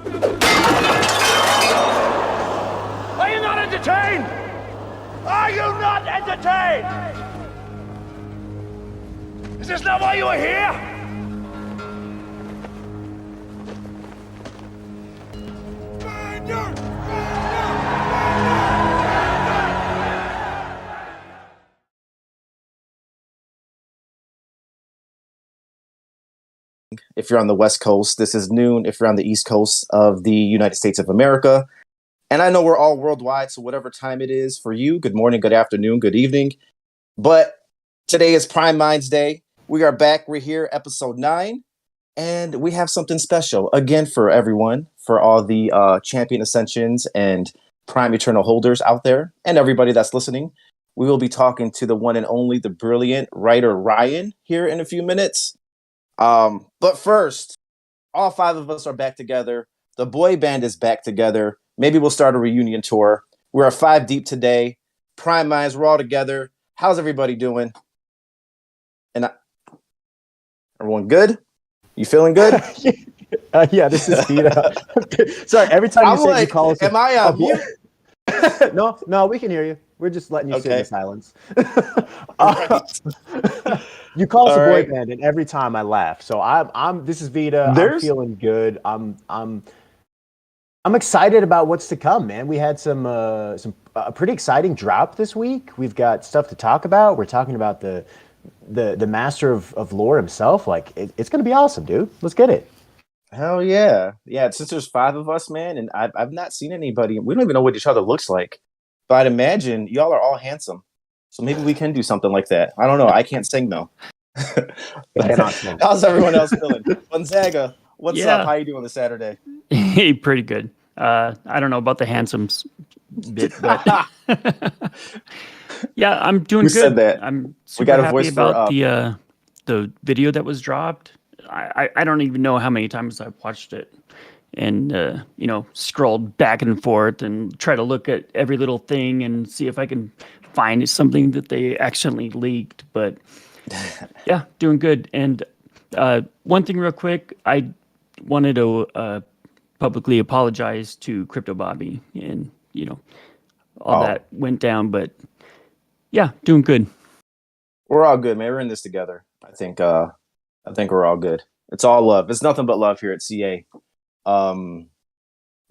Are you not entertained? Are you not entertained? Is this not why you are here? If you're on the West Coast, this is noon. If you're on the East Coast of the United States of America. And I know we're all worldwide, so whatever time it is for you, good morning, good afternoon, good evening. But today is Prime Minds Day. We are back. We're here, episode 9. And we have something special, again, for everyone, for all the Champion Ascensions and Prime Eternal holders out there, and everybody that's listening. We will be talking to the one and only, the brilliant Writer Ryan here in a few minutes. But first, all 5 of us are back together. The boy band is back together. Maybe we'll start a reunion tour. We're 5 deep today. Prime Minds, we're all together. How's everybody doing? And everyone good? You feeling good? Yeah, this is Vita. Sorry, every time you call us. Am I on mute? No, we can hear you. We're just letting you sit in silence. You call us a boy band, and every time I laugh. So I'm. This is Vita. I'm feeling good. I'm excited about what's to come, man. We had some pretty exciting drop this week. We've got stuff to talk about. We're talking about the master of lore himself. Like it's gonna be awesome, dude. Let's get it. Hell yeah. Yeah, since there's 5 of us, man, and I've not seen anybody. We don't even know what each other looks like. But I'd imagine y'all are all handsome. So maybe we can do something like that. I don't know. I can't sing, though. How's everyone else feeling? Gonzaga, what's up? How you doing this Saturday? Hey, pretty good. I don't know about the handsome bit, but yeah, I'm doing good. Said that? I'm super happy about the video that was dropped. I don't even know how many times I've watched it, and scrolled back and forth and try to look at every little thing and see if I can find something that they accidentally leaked. But yeah, doing good. And one thing real quick, I wanted to publicly apologize to Crypto Bobby, and all that went down. But yeah, doing good. We're all good, man. We're in this together. I think we're all good. It's all love. It's nothing but love here at CA.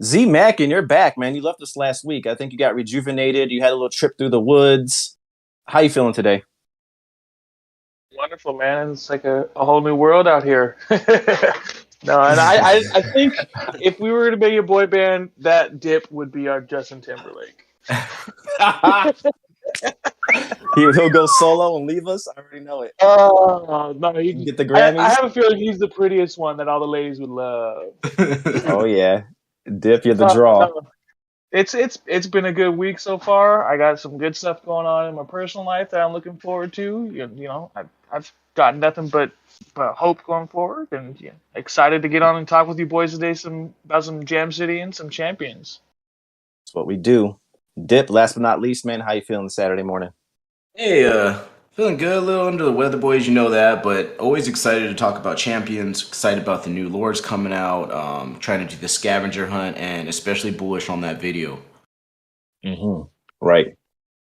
Z Mac, and you're back, man. You left us last week. I think you got rejuvenated. You had a little trip through the woods. How you feeling today? Wonderful, man. It's like a whole new world out here. No, and I think if we were to be a boy band, that Dip would be our Justin Timberlake. He'll go solo and leave us. I already know it. Oh no, he can get the Grammys. I have a feeling he's the prettiest one that all the ladies would love. Oh yeah, Dip, you're the draw. No. It's been a good week so far. I got some good stuff going on in my personal life that I'm looking forward to. I've got nothing but hope going forward, and excited to get on and talk with you boys today about some Jam City and some champions. That's what we do. Dip, last but not least, man, how you feeling Saturday morning? Hey, feeling good, a little under the weather, boys, you know that, but always excited to talk about champions, excited about the new lores coming out, trying to do the scavenger hunt, and especially bullish on that video. Mm-hmm. Right.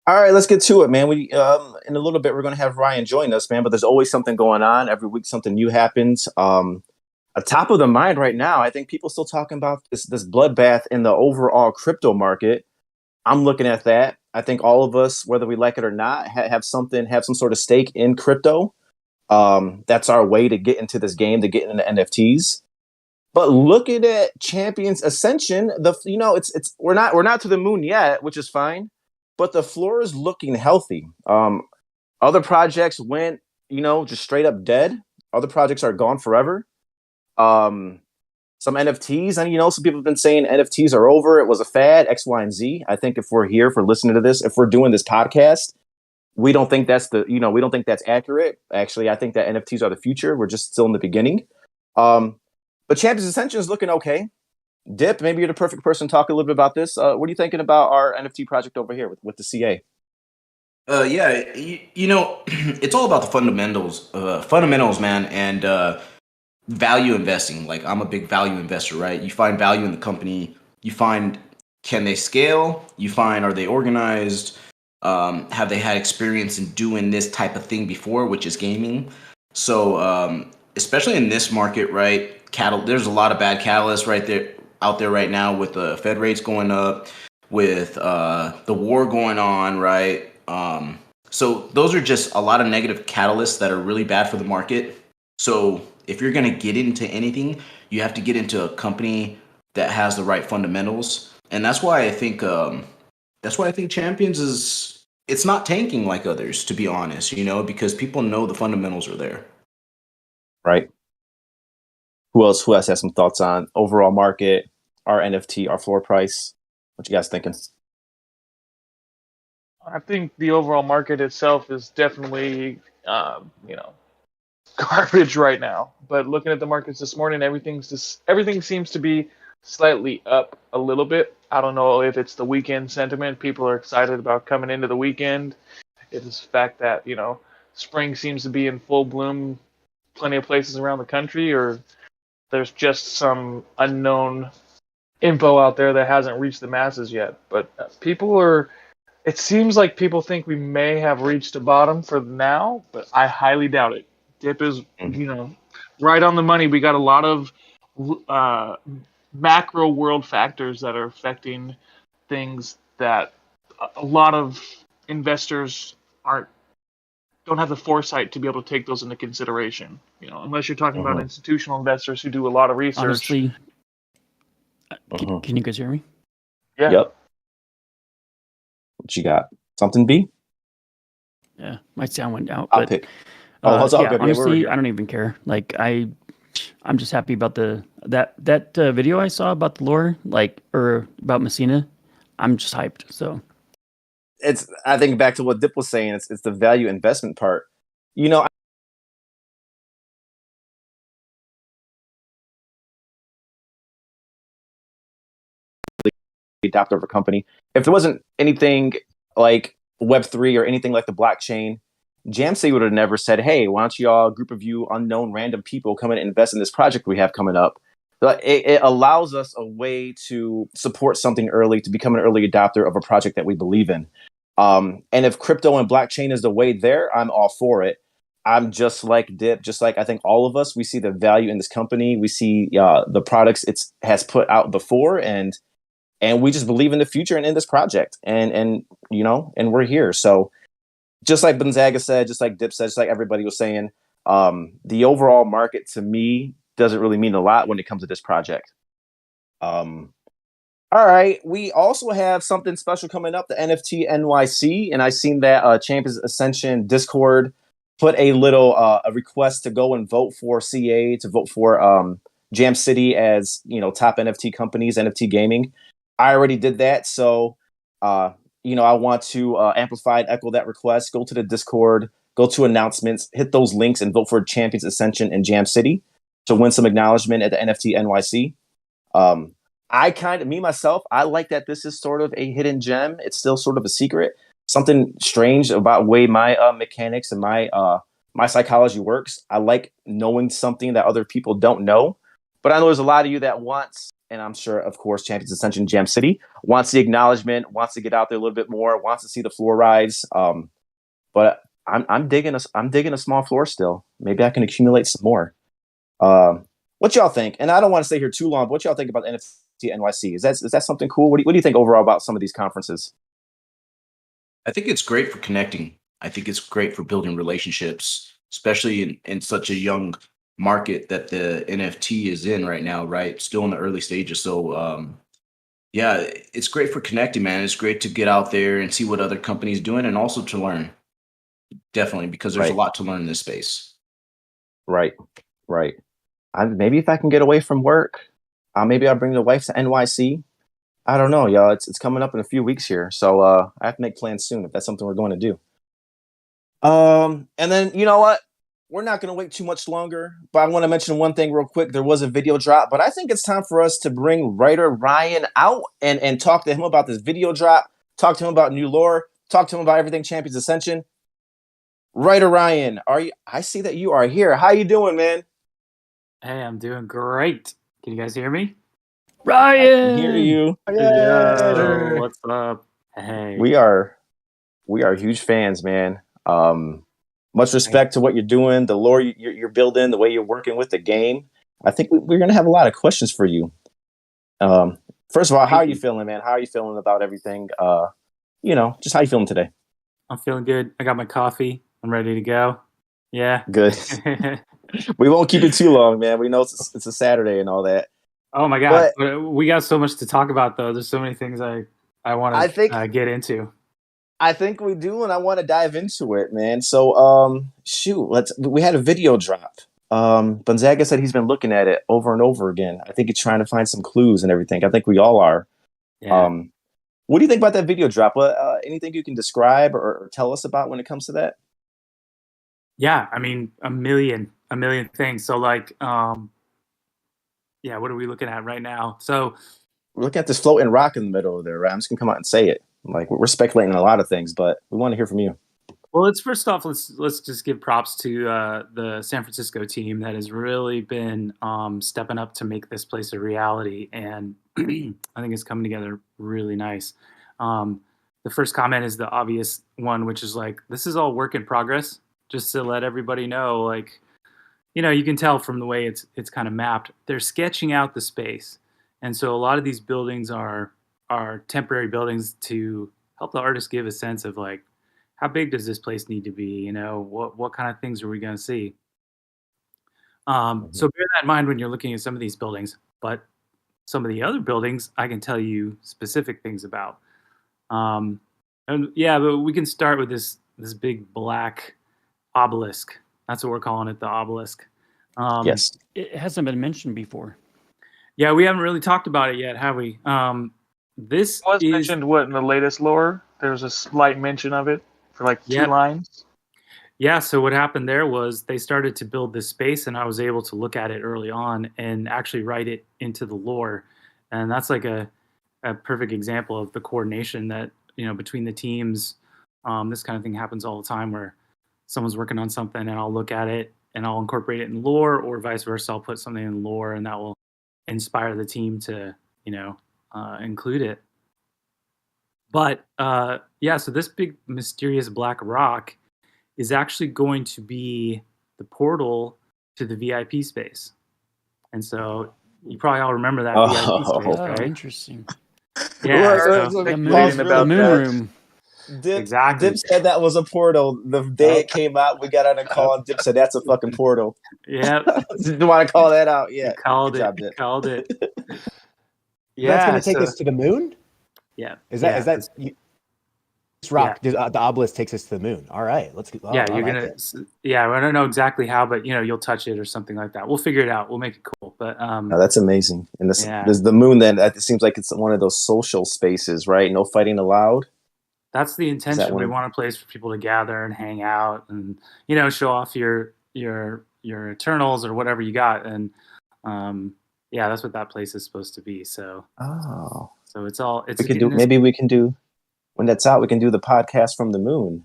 All right, let's get to it, man. We in a little bit, we're going to have Ryan join us, man, but there's always something going on. Every week, something new happens. Top of the mind right now, I think people still talking about this bloodbath in the overall crypto market. I'm looking at that. I think all of us, whether we like it or not, have some sort of stake in crypto. That's our way to get into this game, to get into NFTs. But looking at Champions Ascension, we're not to the moon yet, which is fine. But the floor is looking healthy. Other projects went, just straight up dead. Other projects are gone forever. Some NFTs, and some people have been saying NFTs are over. It was a fad, X, Y, and Z. I think if we're here for listening to this, if we're doing this podcast, we don't think that's we don't think that's accurate. Actually, I think that NFTs are the future. We're just still in the beginning. But Champions Ascension is looking okay. Dip, maybe you're the perfect person to talk a little bit about this. What are you thinking about our NFT project over here with the CA? It's all about the fundamentals, man. And value investing. Like I'm a big value investor, right? You find value in the company. You find, can they scale? You find, are they organized? Have they had experience in doing this type of thing before, which is gaming? So especially in this market, right? There's a lot of bad catalysts right there out there right now with the Fed rates going up, with the war going on, right? So those are just a lot of negative catalysts that are really bad for the market. So if you're going to get into anything, you have to get into a company that has the right fundamentals, and that's why I think Champions is, it's not tanking like others, to be honest. Because people know the fundamentals are there. Right. Who else has some thoughts on overall market, our NFT, our floor price? What you guys thinking? I think the overall market itself is definitely, garbage right now. But looking at the markets this morning, everything seems to be slightly up a little bit. I don't know if it's the weekend sentiment. People are excited about coming into the weekend. It is the fact that spring seems to be in full bloom, plenty of places around the country, or there's just some unknown info out there that hasn't reached the masses yet. But it seems like people think we may have reached a bottom for now, but I highly doubt it. Dip is, right on the money. We got a lot of macro world factors that are affecting things that a lot of investors don't have the foresight to be able to take those into consideration. Unless you're talking about institutional investors who do a lot of research. Honestly, can you guys hear me? Yeah. Yep. What you got? Something, B? Yeah, my sound went out. I'll but, pick. It's all good. Honestly, I don't even care. Like I'm just happy about that video I saw about the lore, or about Massina. I'm just hyped. So I think back to what Dip was saying. It's the value investment part. Adopt over company. If there wasn't anything like Web3 or anything like the blockchain, Jamsey would have never said, "Hey, why don't you all, a group of you unknown random people, come in and invest in this project we have coming up?" But it allows us a way to support something early, to become an early adopter of a project that we believe in. And if crypto and blockchain is the way there, I'm all for it. I'm just like Dip, just like I think all of us, we see the value in this company. We see the products it has put out before, and we just believe in the future and in this project, and we're here. So just like Gonzaga said, just like Dip said, just like everybody was saying, the overall market to me doesn't really mean a lot when it comes to this project. All right, we also have something special coming up, the NFT NYC, and I seen that Champions Ascension Discord put a little a request to go and vote for CA, to vote for Jam City as top NFT companies, NFT gaming. I already did that, so I want to amplify and echo that request. Go to the Discord, go to announcements, hit those links, and vote for Champions Ascension and Jam City to win some acknowledgement at the NFT NYC. I like that this is sort of a hidden gem. It's still sort of a secret. Something strange about way my mechanics and my psychology works. I like knowing something that other people don't know. But I know there's a lot of you that wants, and I'm sure, of course, Champions Ascension Jam City wants the acknowledgement, wants to get out there a little bit more, wants to see the floor rise. But I'm digging a small floor still. Maybe I can accumulate some more. What y'all think? And I don't want to stay here too long, but what y'all think about NFT NYC? Is that something cool? What do you think overall about some of these conferences? I think it's great for connecting. I think it's great for building relationships, especially in such a young market that the NFT is in right now, right? Still in the early stages. So, yeah, it's great for connecting, man. It's great to get out there and see what other companies doing, and also to learn. Definitely, because there's a lot to learn in this space. Right. Maybe if I can get away from work, maybe I'll bring the wife to NYC. I don't know, y'all. It's coming up in a few weeks here, so I have to make plans soon if that's something we're going to do. And then you know what? We're not going to wait too much longer, but I want to mention one thing real quick. There was a video drop, but I think it's time for us to bring Writer Ryan out and talk to him about this video drop, talk to him about new lore, talk to him about everything Champions Ascension. Writer Ryan, I see that you are here. How you doing, man? Hey, I'm doing great. Can you guys hear me? Ryan, I can hear you. Yo, what's up? Hey. We are huge fans, man. Much respect to what you're doing, the lore you're building, the way you're working with the game. I think we're gonna have a lot of questions for you. First of all, how are you feeling, man? How are you feeling about everything? Just how you feeling today? I'm feeling good. I got my coffee. I'm ready to go. Yeah. Good. We won't keep it too long, man. We know it's a Saturday and all that. Oh my God. But we got so much to talk about, though. There's so many things I want to get into. I think we do, and I want to dive into it, man. So, we had a video drop. Gonzaga said he's been looking at it over and over again. I think he's trying to find some clues and everything. I think we all are. Yeah. What do you think about that video drop? Anything you can describe or tell us about when it comes to that? Yeah, I mean, a million things. So, like, what are we looking at right now? So, we're looking at this floating rock in the middle of there, right? I'm just gonna come out and say it. Like, we're speculating a lot of things, but we want to hear from you. Well, first off, let's just give props to the San Francisco team that has really been stepping up to make this place a reality, and I think it's coming together really nice. The first comment is the obvious one, which is like, this is all work in progress. Just to let everybody know, like, you can tell from the way it's kind of mapped. They're sketching out the space, and so a lot of these buildings are temporary buildings to help the artist give a sense of like, how big does this place need to be? What kind of things are we going to see? So bear that in mind when you're looking at some of these buildings. But some of the other buildings, I can tell you specific things about. But we can start with this big black obelisk. That's what we're calling it, the obelisk. Yes. It hasn't been mentioned before. Yeah, we haven't really talked about it yet, have we? This was mentioned in the latest lore. There was a slight mention of it for like 2 lines. Yeah, so what happened there was they started to build this space, and I was able to look at it early on and actually write it into the lore. And that's like a perfect example of the coordination that, between the teams. This kind of thing happens all the time where someone's working on something and I'll look at it and I'll incorporate it in lore, or vice versa. I'll put something in lore and that will inspire the team to, include it. But so this big mysterious black rock is actually going to be the portal to the VIP space. And so you probably all remember that VIP space, right? Interesting. Yeah, the moon room. Exactly. Dip said that was a portal. The day it came out, we got on a call, and Dip said that's a fucking portal. Yeah. Did you want to call that out? Yeah. Called it. Yeah. That's going to take us to the moon? Yeah. Is that this rock, the obelisk takes us to the moon. All right, let's go. Yeah, I don't know exactly how, but you'll touch it or something like that. We'll figure it out. We'll make it cool. But that's amazing. And there's the moon. Then it seems like it's one of those social spaces, right? No fighting allowed. That's the intention. We want a place for people to gather and hang out, and show off your Eternals or whatever you got. And that's what that place is supposed to be. So it's all. Maybe we can do. When that's out, we can do the podcast from the moon.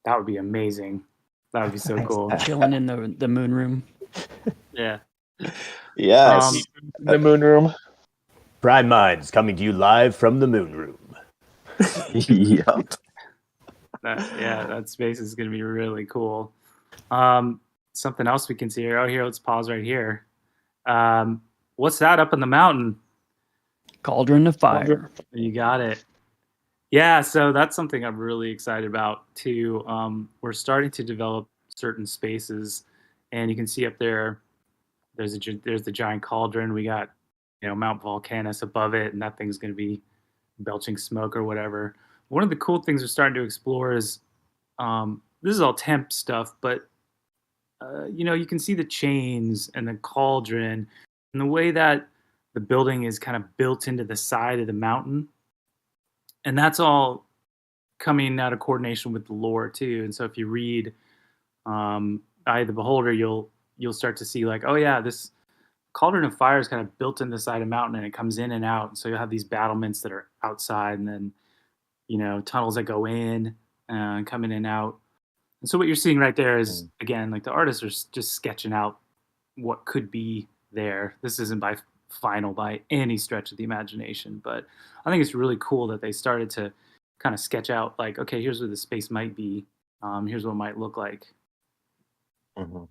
That would be amazing. That would be so cool. Chilling in the moon room. Yeah. Yes. The moon room. Prime Minds coming to you live from the moon room. Yep. That space is going to be really cool. Something else we can see here. Oh, here, let's pause right here. What's that up in the mountain? Cauldron of fire. You got it. Yeah, so that's something I'm really excited about too. We're starting to develop certain spaces, and you can see up there, there's the giant cauldron. We got, Mount Volcanus above it, and that thing's going to be belching smoke or whatever. One of the cool things we're starting to explore is, this is all temp stuff, but you can see the chains and the cauldron and the way that the building is kind of built into the side of the mountain. And that's all coming out of coordination with the lore too. And so if you read Eye of the Beholder, you'll start to see like, oh yeah, this Cauldron of Fire is kind of built in the side of the mountain, and it comes in and out. And so you'll have these battlements that are outside, and then tunnels that go in and come in and out. And so what you're seeing right there is, again, like the artists are just sketching out what could be there. This isn't final by any stretch of the imagination, but I think it's really cool that they started to kind of sketch out like, okay, here's where the space might be. Here's what it might look like. Mm-hmm.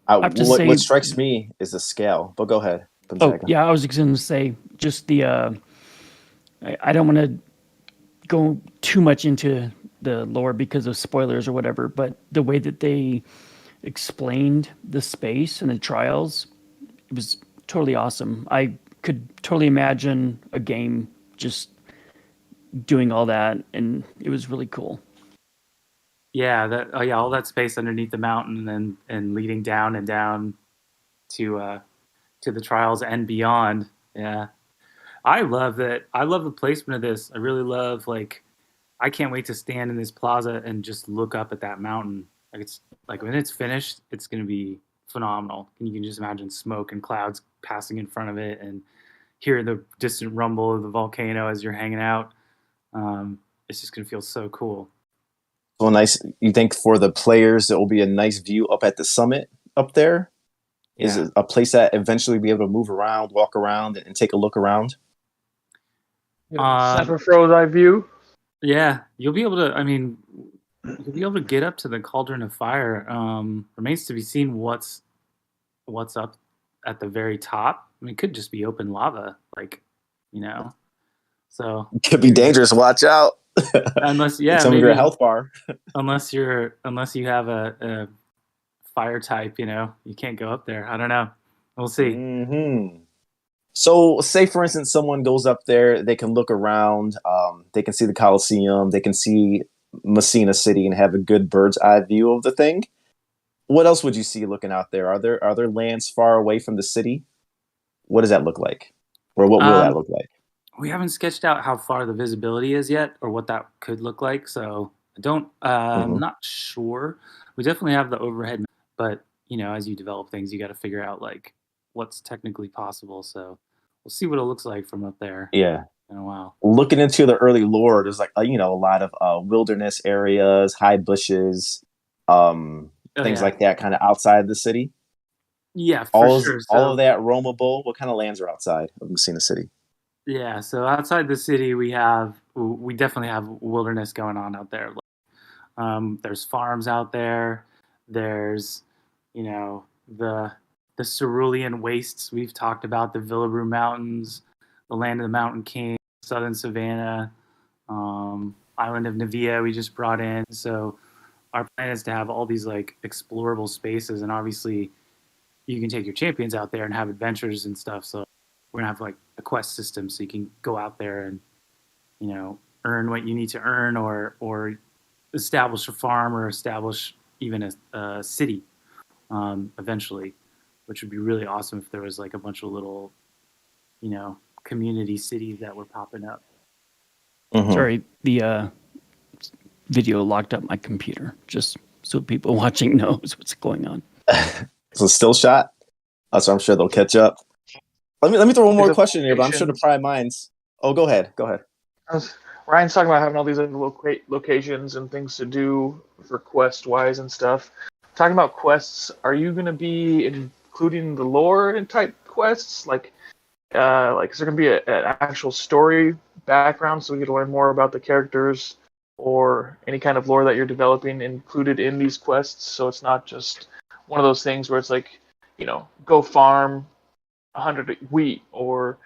What strikes me is the scale. But go ahead. Gonzaga. Oh yeah, I was going to say just the. I don't want to go too much into the lore because of spoilers or whatever, but the way that they explained the space and the trials, it was totally awesome. I could totally imagine a game just doing all that, and it was really cool. Yeah, all that space underneath the mountain and leading down and down to the trials and beyond. Yeah, I love that. I love the placement of this. I really love I can't wait to stand in this plaza and just look up at that mountain. Like it's like when it's finished, it's gonna be phenomenal. And you can just imagine smoke and clouds passing in front of it and hear the distant rumble of the volcano as you're hanging out. It's just gonna feel so cool. So nice. You think for the players, it will be a nice view up at the summit up there? Yeah. Is it a place that eventually be able to move around, walk around, and take a look around? Sniper froze eye view. Yeah, you'll be able to. I mean, you'll be able to get up to the cauldron of fire. Remains to be seen what's up at the very top. I mean, it could just be open lava, So it could be dangerous. Watch out. Unless, some of your health bar. unless you have a fire type, you can't go up there. I don't know. We'll see. Mm-hmm. So, say for instance, someone goes up there, they can look around, they can see the Coliseum, they can see Massina City, and have a good bird's eye view of the thing. What else would you see looking out there? Are there lands far away from the city? What does that look like, or what will that look like? We haven't sketched out how far the visibility is yet, or what that could look like. So I don't. I'm not sure. We definitely have the overhead, but as you develop things, you got to figure out what's technically possible. So we'll see what it looks like from up there. Yeah. In a while. Looking into the early lore, there's a lot of wilderness areas, high bushes, things like that, kind of outside the city. Yeah, for sure. All of that roamable. What kind of lands are outside of Massina City? Yeah, so outside the city, we definitely have wilderness going on out there. There's farms out there. There's, the cerulean wastes we've talked about, the Villabru Mountains, the land of the Mountain King, Southern Savannah, island of Navia we just brought in. So our plan is to have all these explorable spaces, and obviously you can take your champions out there and have adventures and stuff. So we're gonna have a quest system, so you can go out there and earn what you need to earn, or establish a farm, or establish even a city eventually, which would be really awesome if there was a bunch of little community cities that were popping up. Mm-hmm. Sorry, the video locked up my computer, just so people watching knows what's going on. It's a still shot, so I'm sure they'll catch up. Let me throw one more question here, but I'm sure the pry minds. Oh, go ahead. Ryan's talking about having all these locations and things to do for quest-wise and stuff. Talking about quests, are you going to be including the lore in type quests? Is there going to be an actual story background so we can learn more about the characters, or any kind of lore that you're developing included in these quests, so it's not just one of those things where it's go farm 100 wheat, or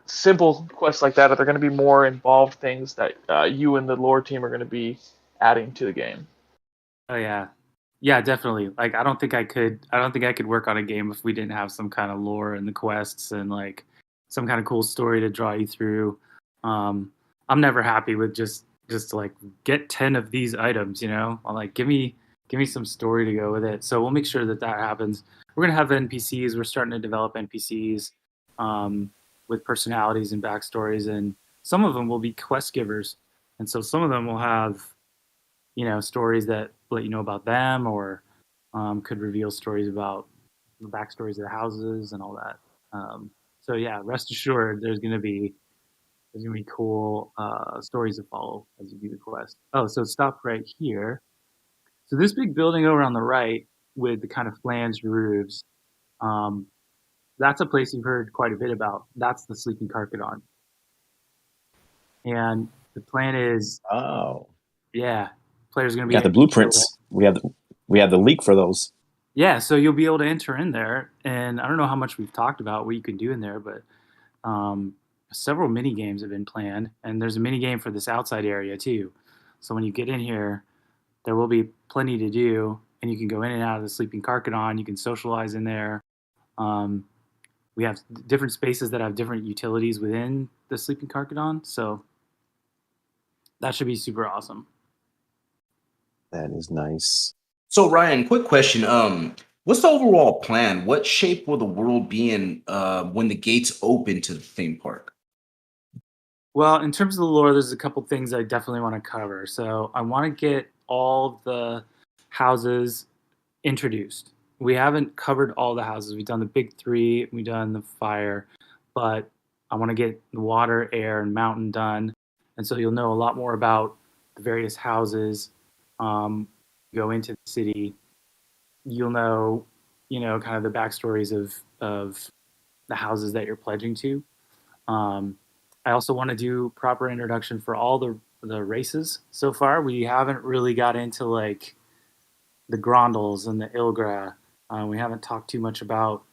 simple quests like that? Are there going to be more involved things that you and the lore team are going to be adding to the game? Oh yeah, definitely. I don't think I could work on a game if we didn't have some kind of lore in the quests and some kind of cool story to draw you through. I'm never happy with just get 10 of these items. I'm give me some story to go with it. So we'll make sure that happens. We're going to have NPCs. We're starting to develop NPCs with personalities and backstories, and some of them will be quest givers. And so some of them will have, stories that let you know about them, or could reveal stories about the backstories of the houses and all that. So yeah, rest assured, there's going to be cool stories to follow as you do the quest. Oh, so stop right here. So this big building over on the right with the kind of flanged roofs, That's a place you've heard quite a bit about. That's the Sleeping Carcadon. And the plan is, yeah, players are going to be got the blueprints. We have the leak for those. Yeah, so you'll be able to enter in there, and I don't know how much we've talked about what you can do in there, but several mini games have been planned, and there's a mini game for this outside area too. So when you get in here, there will be plenty to do, and you can go in and out of the Sleeping Carcadon. You can socialize in there. We have different spaces that have different utilities within the Sleeping Carcadon, so that should be super awesome. That is nice. So Ryan, quick question. What's the overall plan? What shape will the world be in when the gates open to the theme park? Well, in terms of the lore, there's a couple things I definitely want to cover. So I want to get all the houses introduced. We haven't covered all the houses. We've done the big three, we've done the fire, but I want to get the water, air, and mountain done. And so you'll know a lot more about the various houses. Go into the city, you'll know, kind of the backstories of the houses that you're pledging to. I also want to do proper introduction for all the races so far. We haven't really got into like the Grondels and the Ilgra. We haven't talked too much about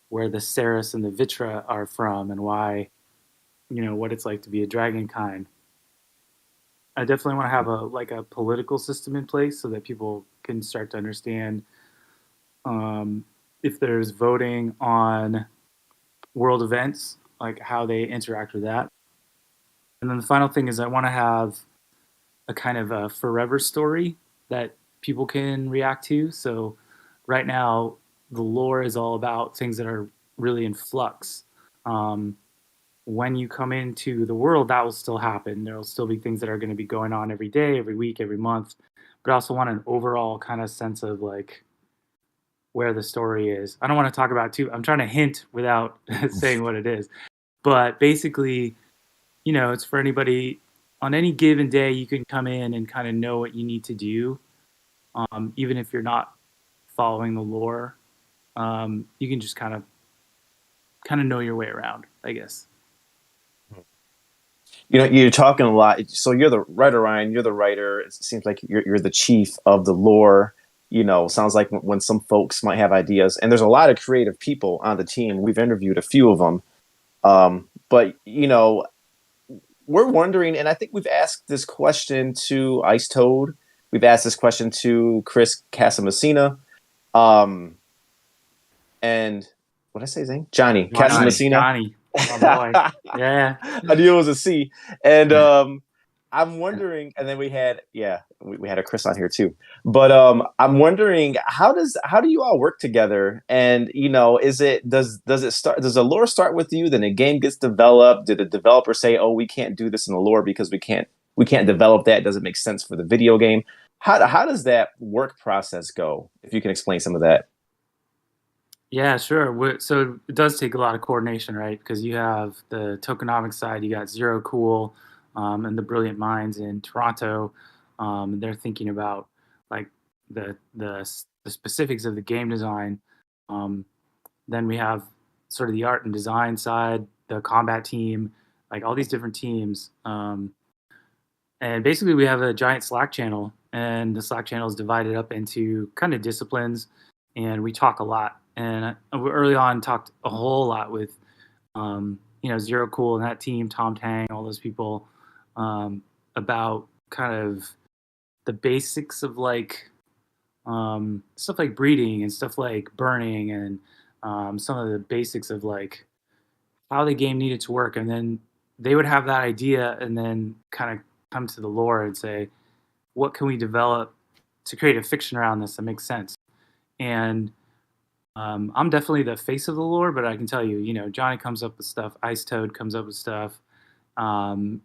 where the Ceres and the Vitra are from and why, what it's like to be a dragonkind. I definitely want to have a political system in place so that people can start to understand if there's voting on world events, like how they interact with that. And then the final thing is I want to have a kind of a forever story that people can react to. So right now, the lore is all about things that are really in flux. When you come into the world, that will still happen. There will still be things that are going to be going on every day, every week, every month. But I also want an overall kind of sense of like where the story is. I don't want to talk about I'm trying to hint without saying what it is. But basically, it's for anybody on any given day. You can come in and kind of know what you need to do, even if you're not following the lore. You can just kind of know your way around, I guess. You're talking a lot. So you're the writer, Ryan. You're the writer. It seems like you're the chief of the lore. Sounds like when some folks might have ideas, and there's a lot of creative people on the team. We've interviewed a few of them, but we're wondering, and I think we've asked this question to Ice Toad. We've asked this question to Chris Massina, and what did I say his name? Johnny Massina. Johnny. Oh boy. Yeah. I knew it was a C. And I'm wondering, and then we had a Chris on here too. But I'm wondering how do you all work together? And does the lore start with you, then a game gets developed? Did the developer say, "Oh, we can't do this in the lore because we can't develop that. It doesn't make sense for the video game"? How does that work process go? If you can explain some of that. Yeah, sure. So it does take a lot of coordination, right? Because you have the tokenomics side, you got Zero Cool and the brilliant minds in Toronto. They're thinking about like the specifics of the game design. Then we have sort of the art and design side, the combat team, like all these different teams. And basically we have a giant Slack channel, and the Slack channel is divided up into kind of disciplines, and we talk a lot. And early on talked a whole lot with, Zero Cool and that team, Tom Tang, all those people, about kind of the basics of like stuff like breeding and stuff like burning and some of the basics of like how the game needed to work. And then they would have that idea and then kind of come to the lore and say, what can we develop to create a fiction around this that makes sense? And I'm definitely the face of the lore, but I can tell you, Johnny comes up with stuff. Ice Toad comes up with stuff. The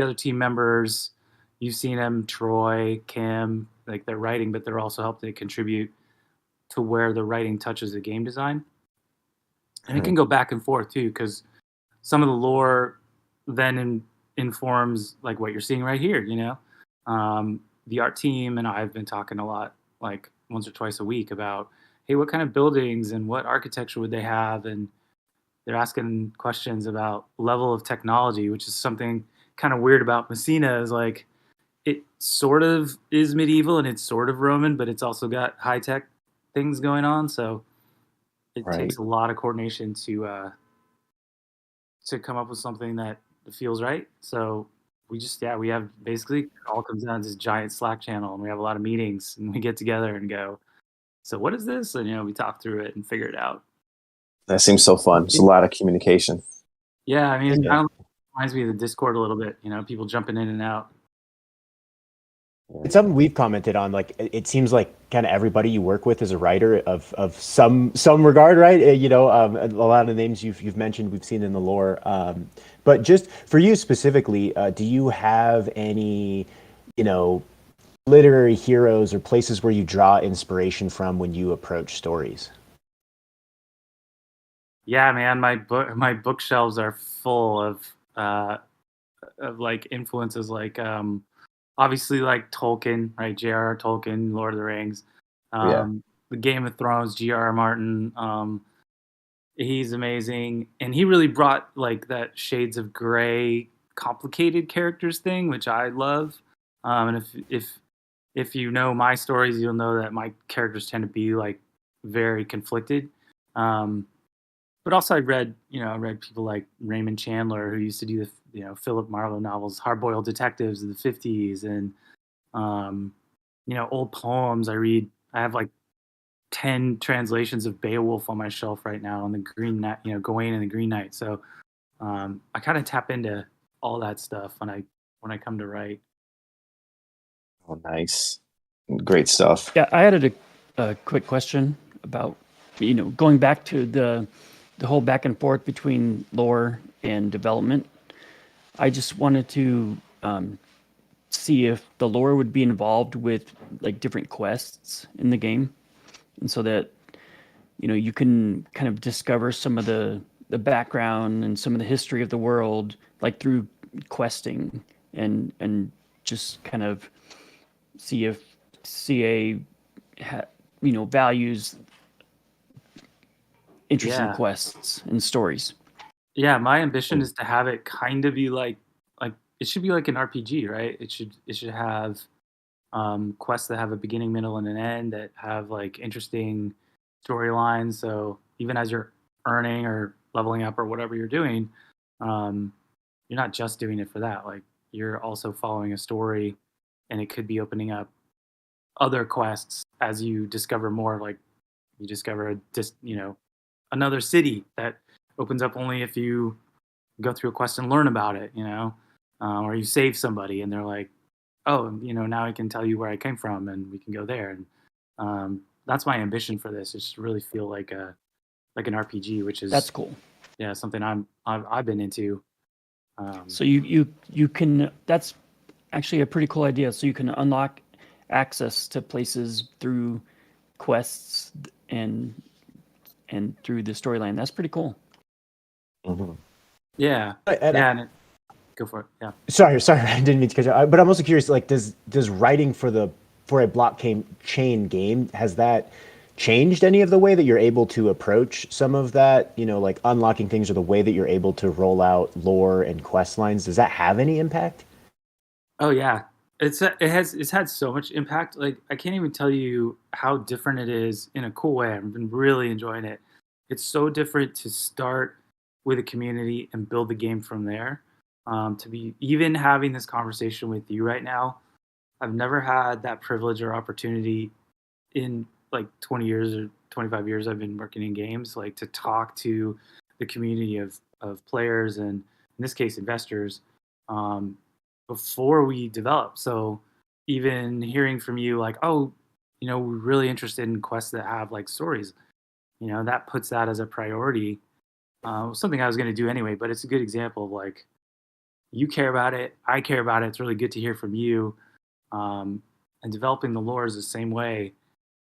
other team members, you've seen them, Troy, Kim, like they're writing, but they're also helping to contribute to where the writing touches the game design. And it can go back and forth too, because some of the lore then informs like what you're seeing right here, the art team and I have been talking a lot, like once or twice a week, about hey, what kind of buildings and what architecture would they have? And they're asking questions about level of technology, which is something kind of weird about Massina. Is like it sort of is medieval and it's sort of Roman, but it's also got high tech things going on. So it takes a lot of coordination to come up with something that feels right. So we have basically it all comes down to this giant Slack channel, and we have a lot of meetings, and we get together and go, so what is this? And we talk through it and figure it out. That seems so fun. It's a lot of communication. Yeah, I mean, it kind of reminds me of the Discord a little bit. People jumping in and out. It's something we've commented on. Like, it seems like kind of everybody you work with is a writer of some regard, right? A lot of the names you've mentioned we've seen in the lore. But just for you specifically, do you have any, literary heroes or places where you draw inspiration from when you approach stories? Yeah, man, my bookshelves are full of like influences, like obviously like Tolkien, right? J.R.R. Tolkien, Lord of the Rings, the Game of Thrones, G.R.R. Martin. He's amazing, and he really brought like that shades of gray, complicated characters thing, which I love. And if you know my stories, you'll know that my characters tend to be like very conflicted. But also I read people like Raymond Chandler, who used to do the Philip Marlowe novels, Hard-Boiled Detectives of the 50s, and old poems. I have like 10 translations of Beowulf on my shelf right now, on the Green Knight, Gawain and the Green Knight. So I kind of tap into all that stuff when I come to write. Oh, nice. Great stuff. Yeah, I added a quick question about, going back to the whole back and forth between lore and development. I just wanted to see if the lore would be involved with like different quests in the game, and so that you can kind of discover some of the background and some of the history of the world, like through questing, and just kind of see if CA values interesting quests and stories. Yeah, my ambition is to have it kind of be like it should be like an RPG, right? It should have quests that have a beginning, middle, and an end, that have like interesting storylines. So even as you're earning or leveling up or whatever you're doing, you're not just doing it for that. Like, you're also following a story, and it could be opening up other quests as you discover more. Like, you discover another city that opens up only if you go through a quest and learn about it, or you save somebody and they're like, oh, now I can tell you where I came from and we can go there. And that's my ambition for this, is to really feel like an RPG, which is, that's cool. Yeah, something I've been into. So you can, that's actually a pretty cool idea. So you can unlock access to places through quests and through the storyline. That's pretty cool. Mm-hmm. Yeah. Go for it. Yeah. Sorry, I didn't mean to cut you off. But I'm also curious, like, does writing for a blockchain game, has that changed any of the way that you're able to approach some of that, like unlocking things, or the way that you're able to roll out lore and quest lines? Does that have any impact? Oh yeah. It's had so much impact. Like, I can't even tell you how different it is in a cool way. I've been really enjoying it. It's so different to start with a community and build the game from there. To be even having this conversation with you right now, I've never had that privilege or opportunity in like 20 years or 25 years I've been working in games, like, to talk to the community of players, and in this case investors, before we develop. So even hearing from you, like, oh, we're really interested in quests that have like stories, that puts that as a priority. Something I was going to do anyway, but it's a good example of like, you care about it, I care about it. It's really good to hear from you. And developing the lore is the same way.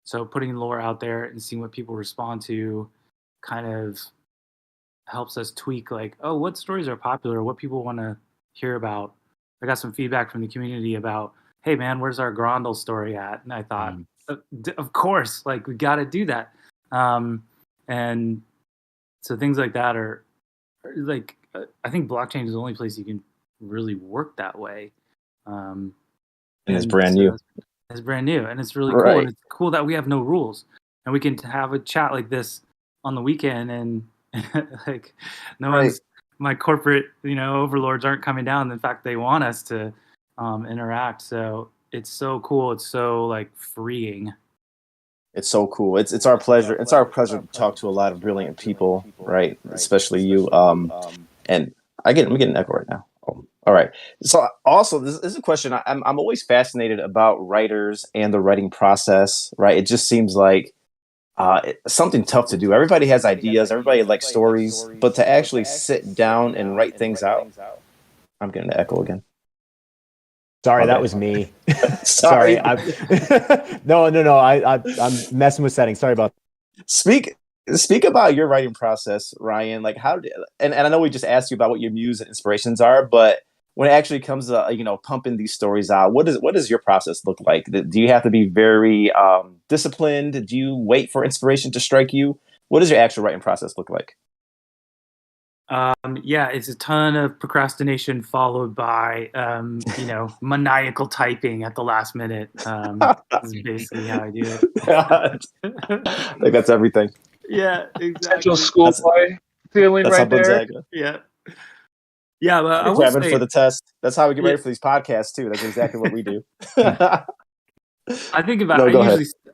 So putting lore out there and seeing what people respond to kind of helps us tweak, like, oh, what stories are popular, what people want to hear about. I got some feedback from the community about, hey man, where's our Grendel story at? And I thought, of course, like we got to do that. And so things like that are like, I think blockchain is the only place you can really work that way. And it's brand new. It's brand new, and it's really cool. And it's cool that we have no rules, and we can have a chat like this on the weekend, and like no one's, my corporate, overlords aren't coming down. In fact, they want us to interact. So it's so cool. It's so like freeing. It's so cool. It's our pleasure. It's our pleasure to talk to a lot of brilliant people, right? Especially you. And I'm getting an echo right now. All right. So also, this is a question. I'm always fascinated about writers and the writing process, right? It just seems like something tough to do. Everybody has ideas. Everybody likes stories, but to actually sit down and write things out. I'm getting an echo again. Sorry, that was me. Sorry. No. I'm messing with settings. Sorry about that. Speak about your writing process, Ryan. Like and I know we just asked you about what your muse and inspirations are, but when it actually comes to pumping these stories out, what does your process look like? Do you have to be very disciplined? Do you wait for inspiration to strike you? What does your actual writing process look like? Yeah, it's a ton of procrastination followed by maniacal typing at the last minute. This is basically how I do it. I think that's everything. Yeah, exactly. Central school play feeling that's right there. Yeah. Yeah, but I will grabbing say, for the test. That's how we get ready for these podcasts too. That's exactly what we do. I think about.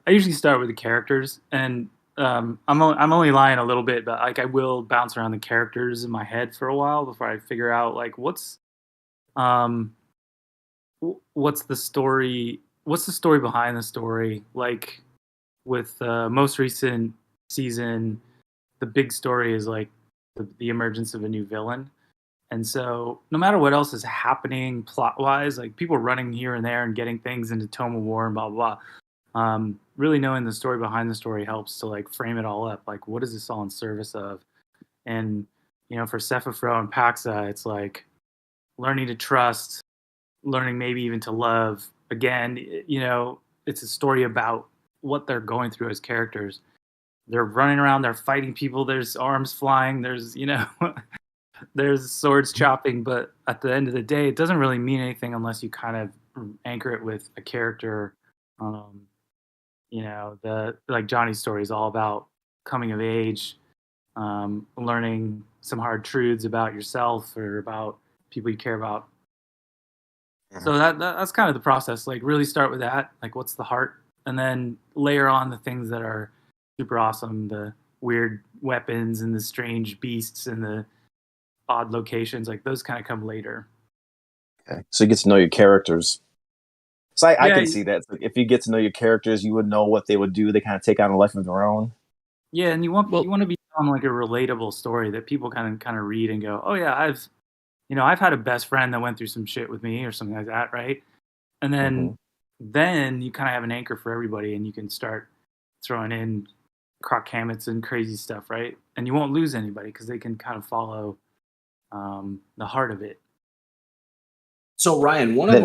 I usually start with the characters, and I'm only lying a little bit, but like I will bounce around the characters in my head for a while before I figure out like what's the story. What's the story behind the story? Like with the most recent season, the big story is like the emergence of a new villain. And so no matter what else is happening plot-wise, like people running here and there and getting things into Tome of War and blah, blah, blah, really knowing the story behind the story helps to like frame it all up. Like, what is this all in service of? And, for Cephafro and Paxa, it's like learning to trust, learning maybe even to love. Again, it's a story about what they're going through as characters. They're running around, they're fighting people, there's arms flying, there's, there's swords chopping, but at the end of the day, it doesn't really mean anything unless you kind of anchor it with a character. Like Johnny's story is all about coming of age, learning some hard truths about yourself or about people you care about. Mm-hmm. So that's kind of the process. Like really start with that, like what's the heart, and then layer on the things that are super awesome, the weird weapons and the strange beasts and the odd locations, like those kind of come later. Okay, so you get to know your characters. So I can see that. So if you get to know your characters, you would know what they would do. They kind of take on a life of their own. Yeah, and you want to be on like a relatable story that people kind of read and go, oh yeah, I've had a best friend that went through some shit with me or something like that, right? And then you kind of have an anchor for everybody, and you can start throwing in croc hammets and crazy stuff, right? And you won't lose anybody because they can kind of follow the heart of it. So Ryan, one of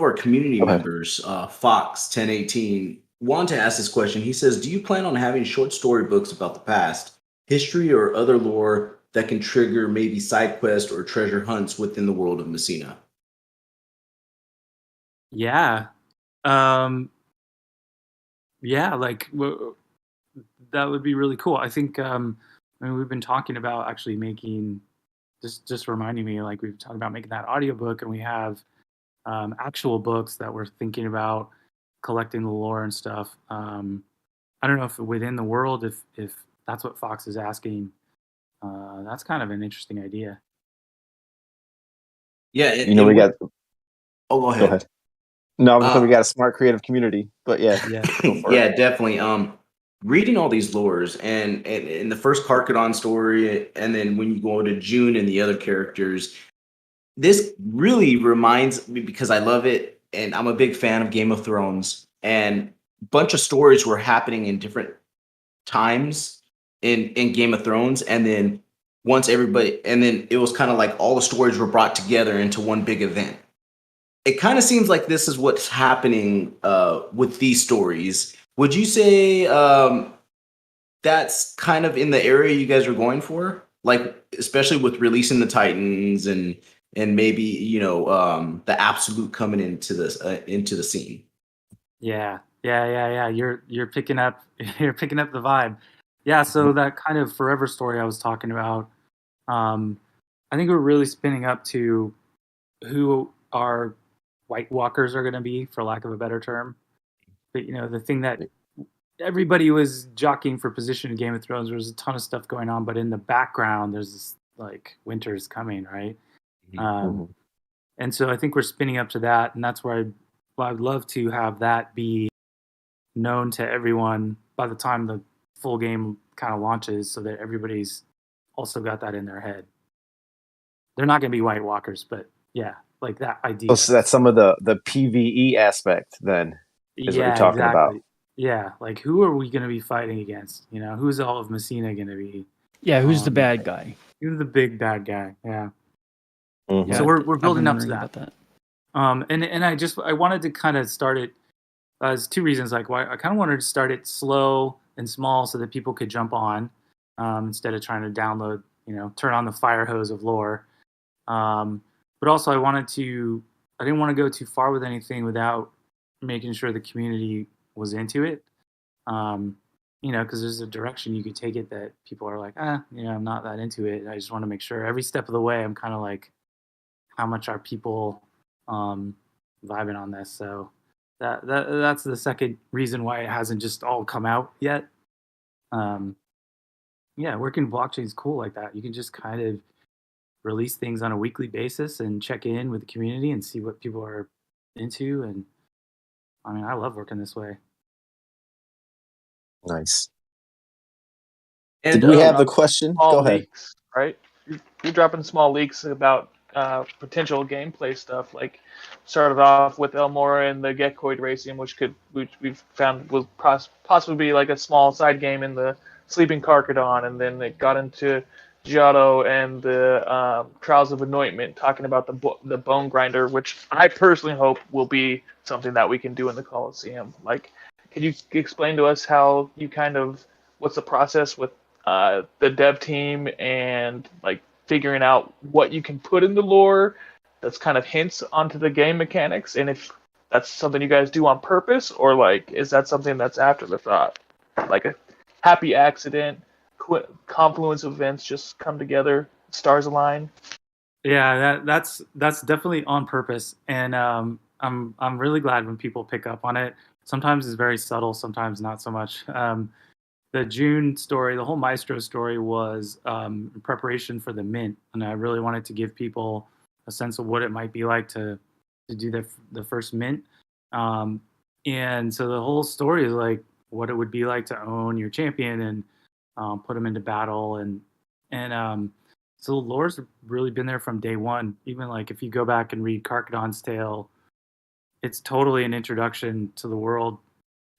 our community members, Fox 1018, wanted to ask this question. He says, do you plan on having short story books about the past, history, or other lore that can trigger maybe side quests or treasure hunts within the world of Massina? Yeah. Like that would be really cool. I think we've been talking about actually making, just reminding me, like we've talked about making that audiobook, and we have actual books that we're thinking about collecting the lore and stuff. I don't know if within the world, if that's what Fox is asking, that's kind of an interesting idea. Yeah. We got. Oh, go ahead. Go ahead. No, because we got a smart creative community, but yeah. Yeah, definitely. Reading all these lores and in the first Karkadon story, and then when you go to June and the other characters, this really reminds me, because I love it and I'm a big fan of Game of Thrones, and a bunch of stories were happening in different times in Game of Thrones, and then it was kind of like all the stories were brought together into one big event. it kind of seems like this is what's happening with these stories. Would you say that's kind of in the area you guys are going for? Like, especially with releasing the Titans and maybe, the Absolute coming into this into the scene. Yeah. You're picking up the vibe. Yeah, so that kind of forever story I was talking about, I think we're really spinning up to who our White Walkers are going to be, for lack of a better term. But the thing that everybody was jockeying for position in Game of Thrones, there was a ton of stuff going on, but in the background there's this like winter's coming, right? And so I think we're spinning up to that, and that's where I'd love to have that be known to everyone by the time the full game kind of launches, so that everybody's also got that in their head. They're not going to be White Walkers, but yeah, like that idea. Oh, so that's some of the PvE aspect then is what you're talking about. Yeah, like who are we going to be fighting against? Who's all of Massina going to be? Yeah, who's the bad guy? Who's the big bad guy? Yeah. Yeah, so we're building up to that. And I wanted to kind of start it as two reasons. Like, why I kind of wanted to start it slow and small so that people could jump on instead of trying to download, turn on the fire hose of lore. But also I didn't want to go too far with anything without making sure the community was into it. Because there's a direction you could take it that people are like, I'm not that into it. I just want to make sure every step of the way I'm kind of like, how much are people vibing on this? So that's the second reason why it hasn't just all come out yet. Working blockchain is cool like that. You can just kind of release things on a weekly basis and check in with the community and see what people are into. And I love working this way. Nice. And did we have the question? Go ahead. Leaks, right? You're dropping small leaks about potential gameplay stuff. Like started off with Elmora and the Gekkoid racing, which we've found will possibly be like a small side game in the Sleeping Carcadon, and then it got into Giotto and the Trials of Anointment, talking about the Bone Grinder, which I personally hope will be something that we can do in the Coliseum. Like, can you explain to us how you what's the process with the dev team and like figuring out what you can put in the lore that's kind of hints onto the game mechanics, and if that's something you guys do on purpose, or like is that something that's after the thought, like a happy accident, confluence of events just come together, stars align? Yeah, that's definitely on purpose, and I'm really glad when people pick up on it. Sometimes it's very subtle, sometimes not so much. The June story, the whole Maestro story, was in preparation for the mint, and I really wanted to give people a sense of what it might be like to do the first mint. And so the whole story is like what it would be like to own your champion and put them into battle, and so the lore's really been there from day one. Even like if you go back and read Carcadon's Tale, it's totally an introduction to the world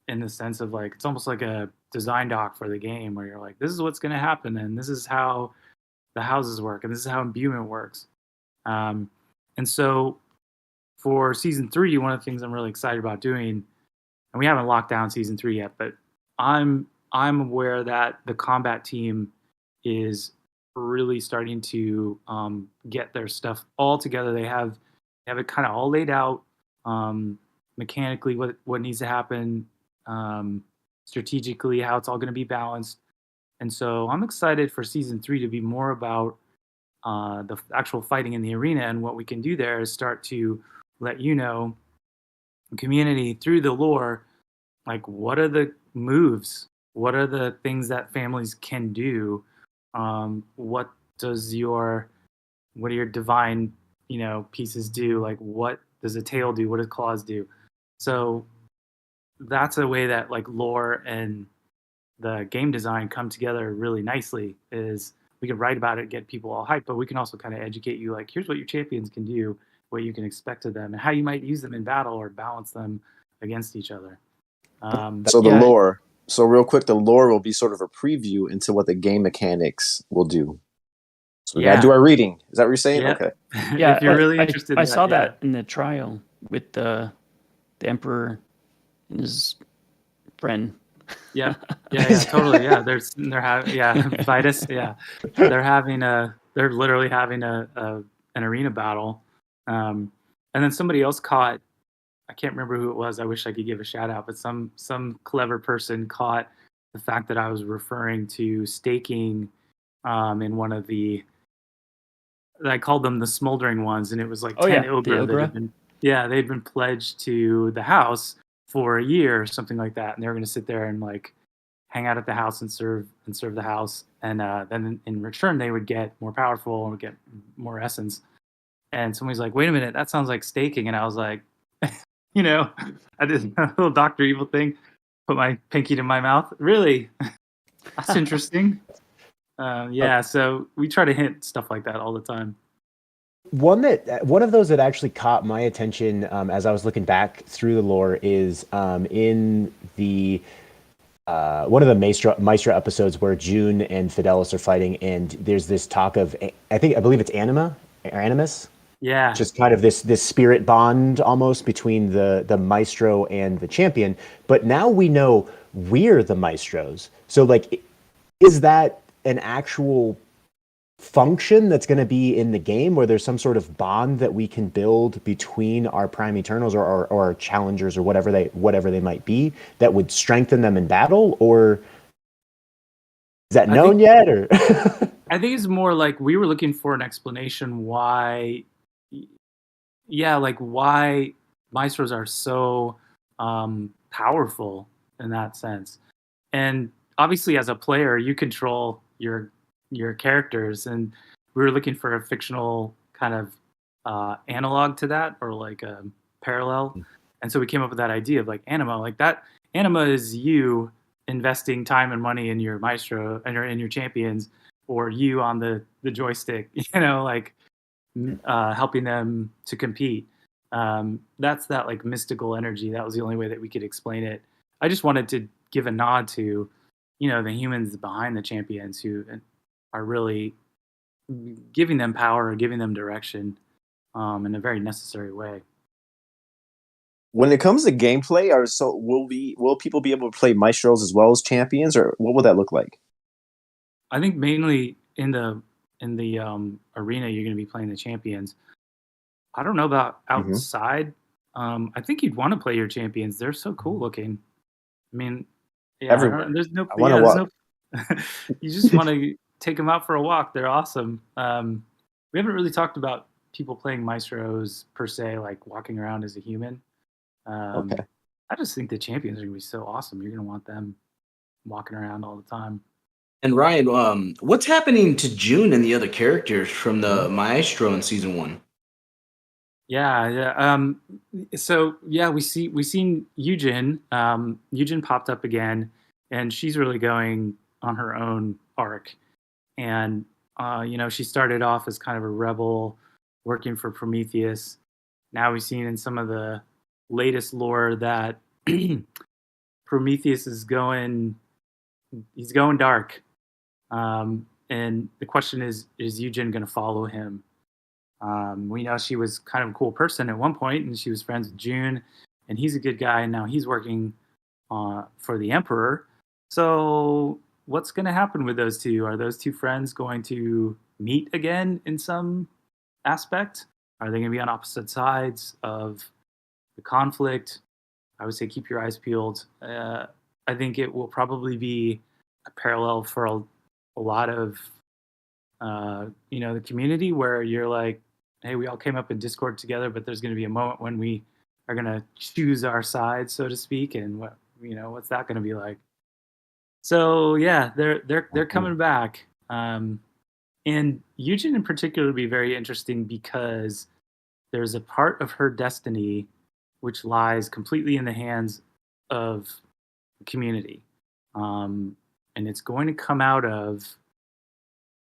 in the sense of like it's almost like a design doc for the game, where you're like, this is what's going to happen, and this is how the houses work, and this is how imbuement works. And so for season 3, one of the things I'm really excited about doing, and we haven't locked down season 3 yet, but I'm aware that the combat team is really starting to get their stuff all together. They have it kind of all laid out mechanically, what needs to happen, strategically, how it's all going to be balanced. And so I'm excited for season 3 to be more about the actual fighting in the arena, and what we can do there is start to let the community through the lore, like what are the moves, what are the things that families can do, what do your divine pieces do, like what does a tail do, what does claws do. So that's a way that like lore and the game design come together really nicely. Is we can write about it, get people all hyped, but we can also kind of educate you, like here's what your champions can do, what you can expect of them, and how you might use them in battle or balance them against each other. So the lore. So real quick, the lore will be sort of a preview into what the game mechanics will do. So we gotta do our reading. Is that what you're saying? Yeah. Okay. Yeah, if you're really interested. I saw that in the trial with the Emperor and his friend. Yeah, totally. Yeah, they're having Vitus. Yeah, they're literally having an arena battle, and then somebody else caught. I can't remember who it was. I wish I could give a shout out, but some clever person caught the fact that I was referring to staking in one of the. I called them the smoldering ones, and it was like 10 Ilgra that had been they'd been pledged to the house for a year or something like that, and they were going to sit there and like hang out at the house and serve the house, and then in return they would get more powerful and get more essence. And somebody's like, "Wait a minute, that sounds like staking," and I was like, I did a little Dr. Evil thing, put my pinky to my mouth. Really, that's interesting. So we try to hint stuff like that all the time. One of those that actually caught my attention as I was looking back through the lore is in the one of the Maestro episodes where June and Fidelis are fighting, and there's this talk of I believe it's Animus. Yeah, just kind of this spirit bond almost between the Maestro and the champion. But now we know we're the Maestros. So like, is that an actual function that's going to be in the game where there's some sort of bond that we can build between our Prime Eternals or our challengers or whatever they might be that would strengthen them in battle? Or is that known yet? Or I think it's more like we were looking for an explanation why Maestros are so powerful in that sense. And obviously as a player, you control your characters, and we were looking for a fictional kind of analog to that, or like a parallel. And so we came up with that idea of like anima. Like that anima is you investing time and money in your Maestro and in your champions, or you on the joystick, helping them to compete. That's that like mystical energy. That was the only way that we could explain it. I just wanted to give a nod to, the humans behind the champions who are really giving them power or giving them direction in a very necessary way. When it comes to gameplay, will people be able to play Maestros as well as champions, or what will that look like? I think mainly in the arena you're going to be playing the champions. I don't know about outside. I think you'd want to play your champions. They're so cool looking. I mean, everywhere. There's no. You just want to take them out for a walk. They're awesome. We haven't really talked about people playing Maestros per se, like walking around as a human. Okay. I just think the champions are going to be so awesome. You're going to want them walking around all the time. And Ryan, what's happening to June and the other characters from the Maestro in season 1? Yeah. So yeah, we've seen Eugen. Eugen popped up again, and she's really going on her own arc. And she started off as kind of a rebel, working for Prometheus. Now we've seen in some of the latest lore that Prometheus is going dark. And the question is Eugen going to follow him? We know she was kind of a cool person at one point, and she was friends with June, and he's a good guy, and now he's working for the Emperor. So what's going to happen with those two? Are those two friends going to meet again in some aspect? Are they going to be on opposite sides of the conflict? I would say keep your eyes peeled. I think it will probably be a parallel for a lot of the community, where you're like, hey, we all came up in Discord together, but there's going to be a moment when we are going to choose our side, so to speak, and what's that going to be like? So yeah, they're coming back, and Eugen in particular will be very interesting because there's a part of her destiny which lies completely in the hands of the community, and it's going to come out of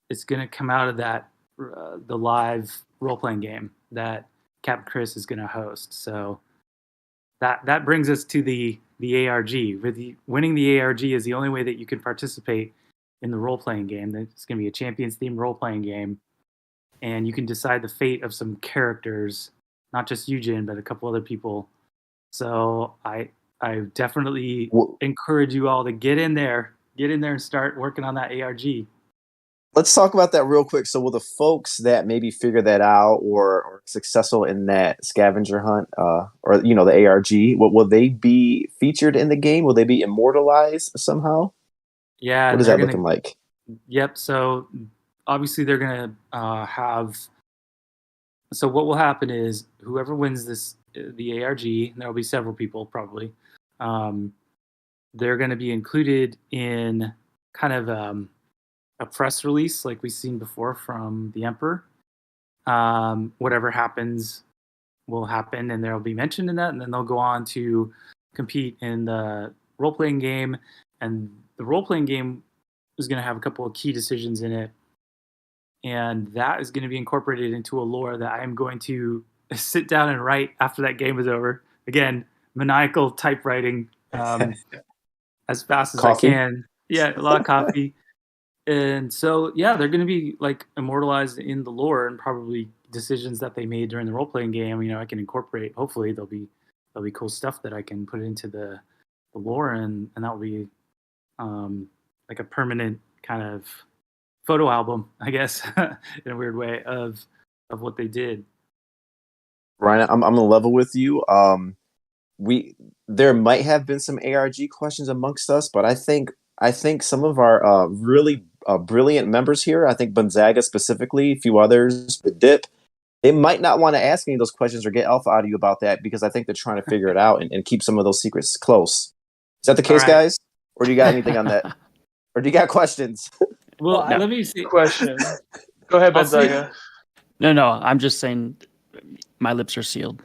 that the live role-playing game that Captain Chris is going to host. So that brings us to the ARG. Winning the ARG is the only way that you can participate in the role-playing game. It's going to be a Champions-themed role-playing game, and you can decide the fate of some characters not just Eugen, but a couple other people. So I definitely encourage you all to get in there and start working on that ARG. Let's talk about that real quick. So will the folks that maybe figure that out or successful in that scavenger hunt, or the ARG, will they be featured in the game? Will they be immortalized somehow? Yeah. What is that looking like? Yep. So obviously they're gonna have. So what will happen is whoever wins the ARG, and there will be several people probably. They're going to be included in kind of a press release like we've seen before from the Emperor. Whatever happens will happen, and they'll be mentioned in that, and then they'll go on to compete in the role-playing game. And the role-playing game is going to have a couple of key decisions in it, and that is going to be incorporated into a lore that I am going to sit down and write after that game is over. Again, maniacal typewriting as fast as Coffee. I can. Yeah, a lot of coffee. And so, yeah, they're going to be like immortalized in the lore, and probably decisions that they made during the role-playing game. I can incorporate. Hopefully, there'll be cool stuff that I can put into the lore, and that will be like a permanent kind of photo album, I guess, in a weird way of what they did. Ryan, I'm gonna level with you. There might have been some ARG questions amongst us, but I think some of our really brilliant members here, I think Gonzaga specifically, a few others, the Dip, they might not want to ask any of those questions or get alpha out of you about that, because I think they're trying to figure it out and keep some of those secrets close. Is that the case, guys? Or do you got anything on that? Or do you got questions? Well, let me see. Question. Go ahead, Gonzaga. No, I'm just saying my lips are sealed.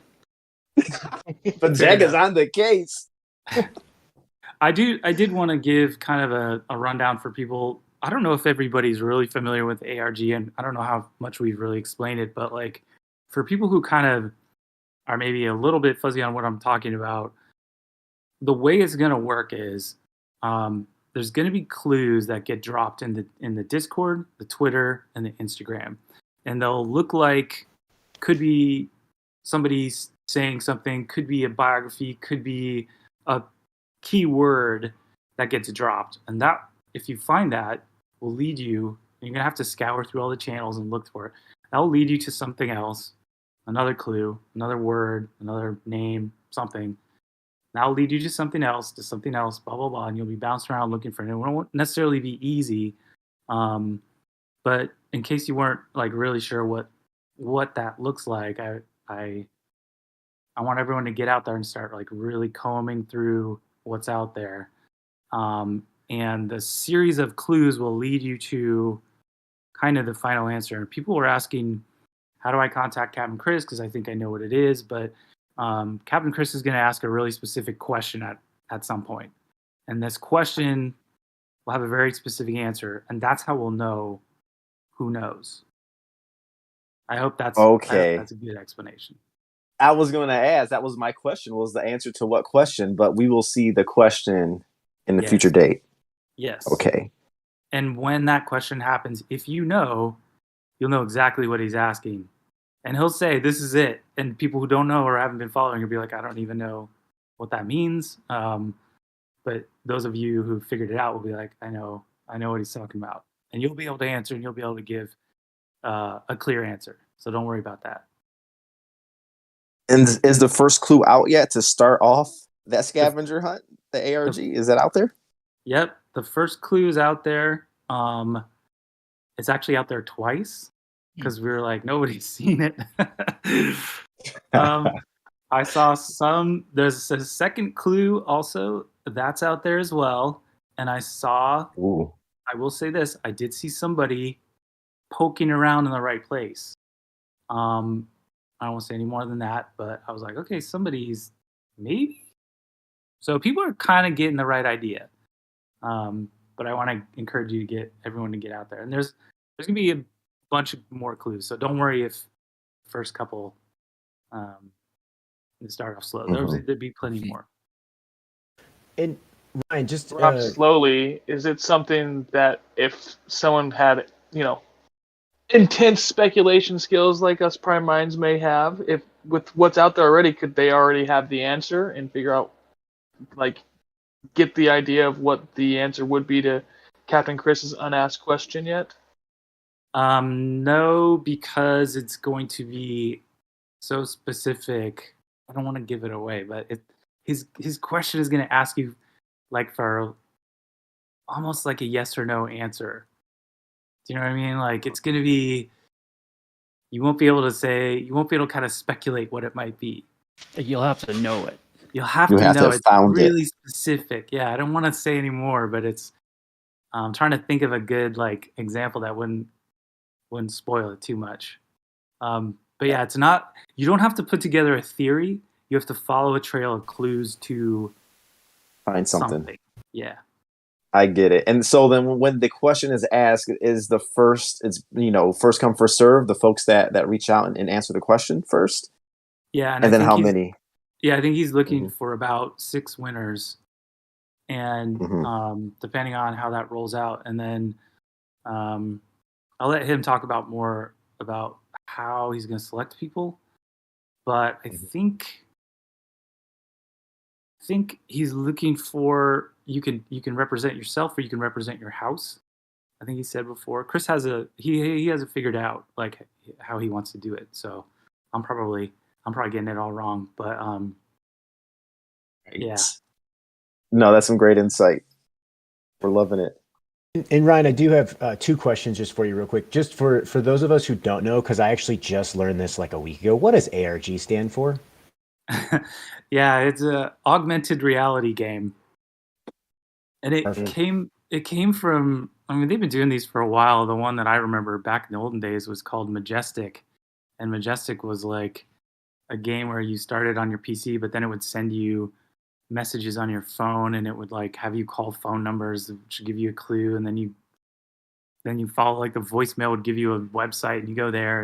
Gonzaga's on the case. I did want to give kind of a rundown for people. I don't know if everybody's really familiar with ARG, and I don't know how much we've really explained it, but like for people who kind of are maybe a little bit fuzzy on what I'm talking about, the way it's going to work is there's going to be clues that get dropped in the Discord, the Twitter, and the Instagram, and they'll look like, could be somebody saying something, could be a biography, could be a keyword that gets dropped, and that, if you find that, will lead you. You're gonna have to scour through all the channels and look for it. That will lead you to something else, another clue, another word, another name, something. That will lead you to something else, blah blah blah, and you'll be bouncing around looking for it. It won't necessarily be easy, but in case you weren't like really sure what that looks like, I want everyone to get out there and start like really combing through what's out there. And the series of clues will lead you to kind of the final answer. And people were asking, how do I contact Captain Chris? Because I think I know what it is, but Captain Chris is going to ask a really specific question at some point. And this question will have a very specific answer, and that's how we'll know who knows. I hope that's okay. That's a good explanation. I was going to ask, that was my question, was the answer to what question, but we will see the question in the future date. Yes. Okay. And when that question happens, if you know, you'll know exactly what he's asking. And he'll say, this is it. And people who don't know or haven't been following will be like, I don't even know what that means. But those of you who figured it out will be like, I know what he's talking about. And you'll be able to answer, and you'll be able to give a clear answer. So don't worry about that. And is the first clue out yet to start off that scavenger hunt, the ARG? Is that out there? Yep. The first clue is out there. It's actually out there twice because we were like, nobody's seen it. I saw some. There's a second clue also that's out there as well. And I saw, I will say this, I did see somebody poking around in the right place. I don't want to say any more than that, but I was like, okay, somebody's maybe. So people are kind of getting the right idea. But I want to encourage you to get everyone to get out there. And there's going to be a bunch of more clues. So don't worry if the first couple start off slow. There'd be plenty more. And Ryan, just slowly, is it something that if someone had, intense speculation skills like us prime minds may have, if with what's out there already, could they already have the answer and figure out, like, get the idea of what the answer would be to Captain Chris's unasked question yet? No, because it's going to be so specific. I don't want to give it away, but his question is going to ask you like for almost like a yes or no answer. Do you know what I mean? Like it's going to be, you won't be able to kind of speculate what it might be. You'll have to know it. You'll have You to have to know have it's found really it. specific. Yeah, I don't want to say any more, but it's I'm trying to think of a good like example that wouldn't spoil it too much. But yeah, it's not. You don't have to put together a theory. You have to follow a trail of clues to Find something. Yeah. I get it. And so then when the question is asked, is the first, it's, first come, first serve, the folks that reach out and answer the question first? Yeah. And then how many? Yeah, I think he's looking for about 6 winners. And depending on how that rolls out. And then I'll let him talk about more about how he's going to select people. But I think he's looking for you can represent yourself or you can represent your house. I think he said before. Chris has he has it figured out like how he wants to do it. So I'm probably getting it all wrong, but yeah. No, that's some great insight. We're loving it. And Ryan, I do have 2 questions just for you real quick. Just for those of us who don't know, because I actually just learned this like a week ago. What does ARG stand for? Yeah, it's a augmented reality game. And it came from, I mean, they've been doing these for a while. The one that I remember back in the olden days was called Majestic. And Majestic was like a game where you started on your PC, but then it would send you messages on your phone and it would like have you call phone numbers which would give you a clue, and then you follow, like the voicemail would give you a website and you go there,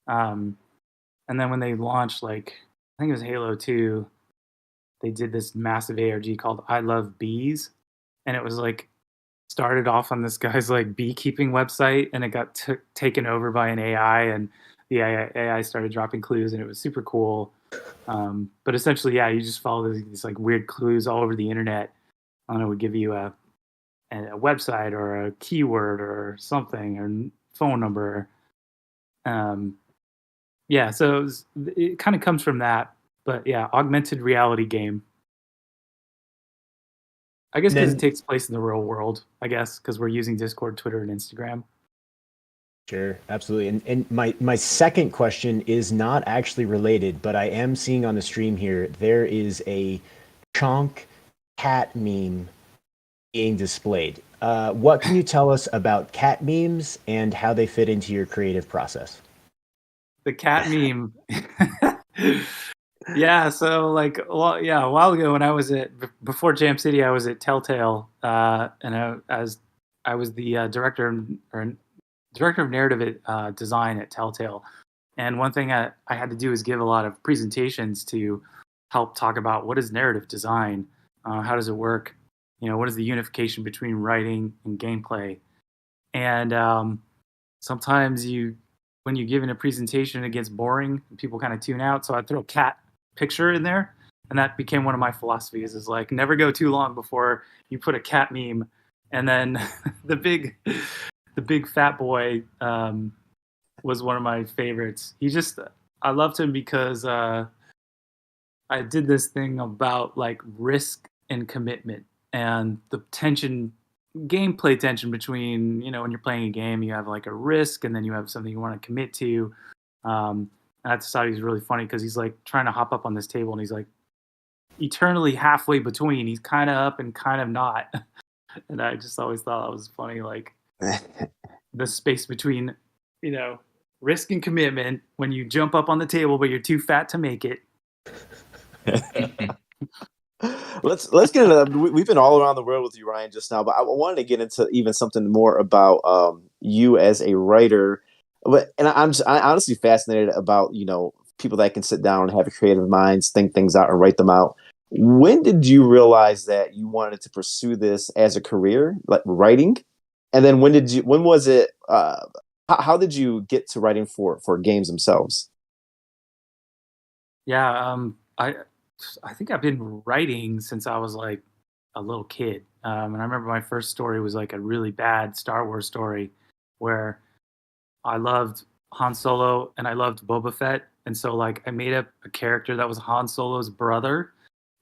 and then when they launched, like I think it was Halo 2, they did this massive ARG called I Love Bees, and it was like started off on this guy's like beekeeping website, and it got taken over by an AI, and the AI started dropping clues, and it was super cool. But essentially, yeah, you just follow these like weird clues all over the internet, and it would give you a website or a keyword or something or phone number. Yeah, so it kind of comes from that. But yeah, augmented reality game. I guess because it takes place in the real world. I guess because we're using Discord, Twitter, and Instagram. Sure, absolutely. And my second question is not actually related, but I am seeing on the stream here, there is a chonk cat meme being displayed. What can you tell us about cat memes and how they fit into your creative process? The cat meme. Yeah, so like a while ago when I was before Jam City, I was at Telltale, and I was the director of narrative design at Telltale. And one thing I had to do is give a lot of presentations to help talk about what is narrative design, how does it work, what is the unification between writing and gameplay. And sometimes when you're giving a presentation, it gets boring and people kind of tune out. So I throw a cat picture in there, and that became one of my philosophies, is like never go too long before you put a cat meme. And then the big fat boy was one of my favorites. I loved him because I did this thing about like risk and commitment and the gameplay tension between, when you're playing a game, you have like a risk and then you have something you want to commit to. And I just thought he was really funny because he's like trying to hop up on this table and he's like eternally halfway between. He's kind of up and kind of not. And I just always thought that was funny, like the space between, risk and commitment when you jump up on the table, but you're too fat to make it. Let's get into that. We've been all around the world with you, Ryan, just now, but I wanted to get into even something more about you as a writer. And I'm honestly fascinated about, people that can sit down and have creative minds, think things out and write them out. When did you realize that you wanted to pursue this as a career, like writing? And then when was it, how did you get to writing for games themselves? Yeah, I think I've been writing since I was like a little kid. And I remember my first story was like a really bad Star Wars story where I loved Han Solo and I loved Boba Fett. And so like I made up a character that was Han Solo's brother,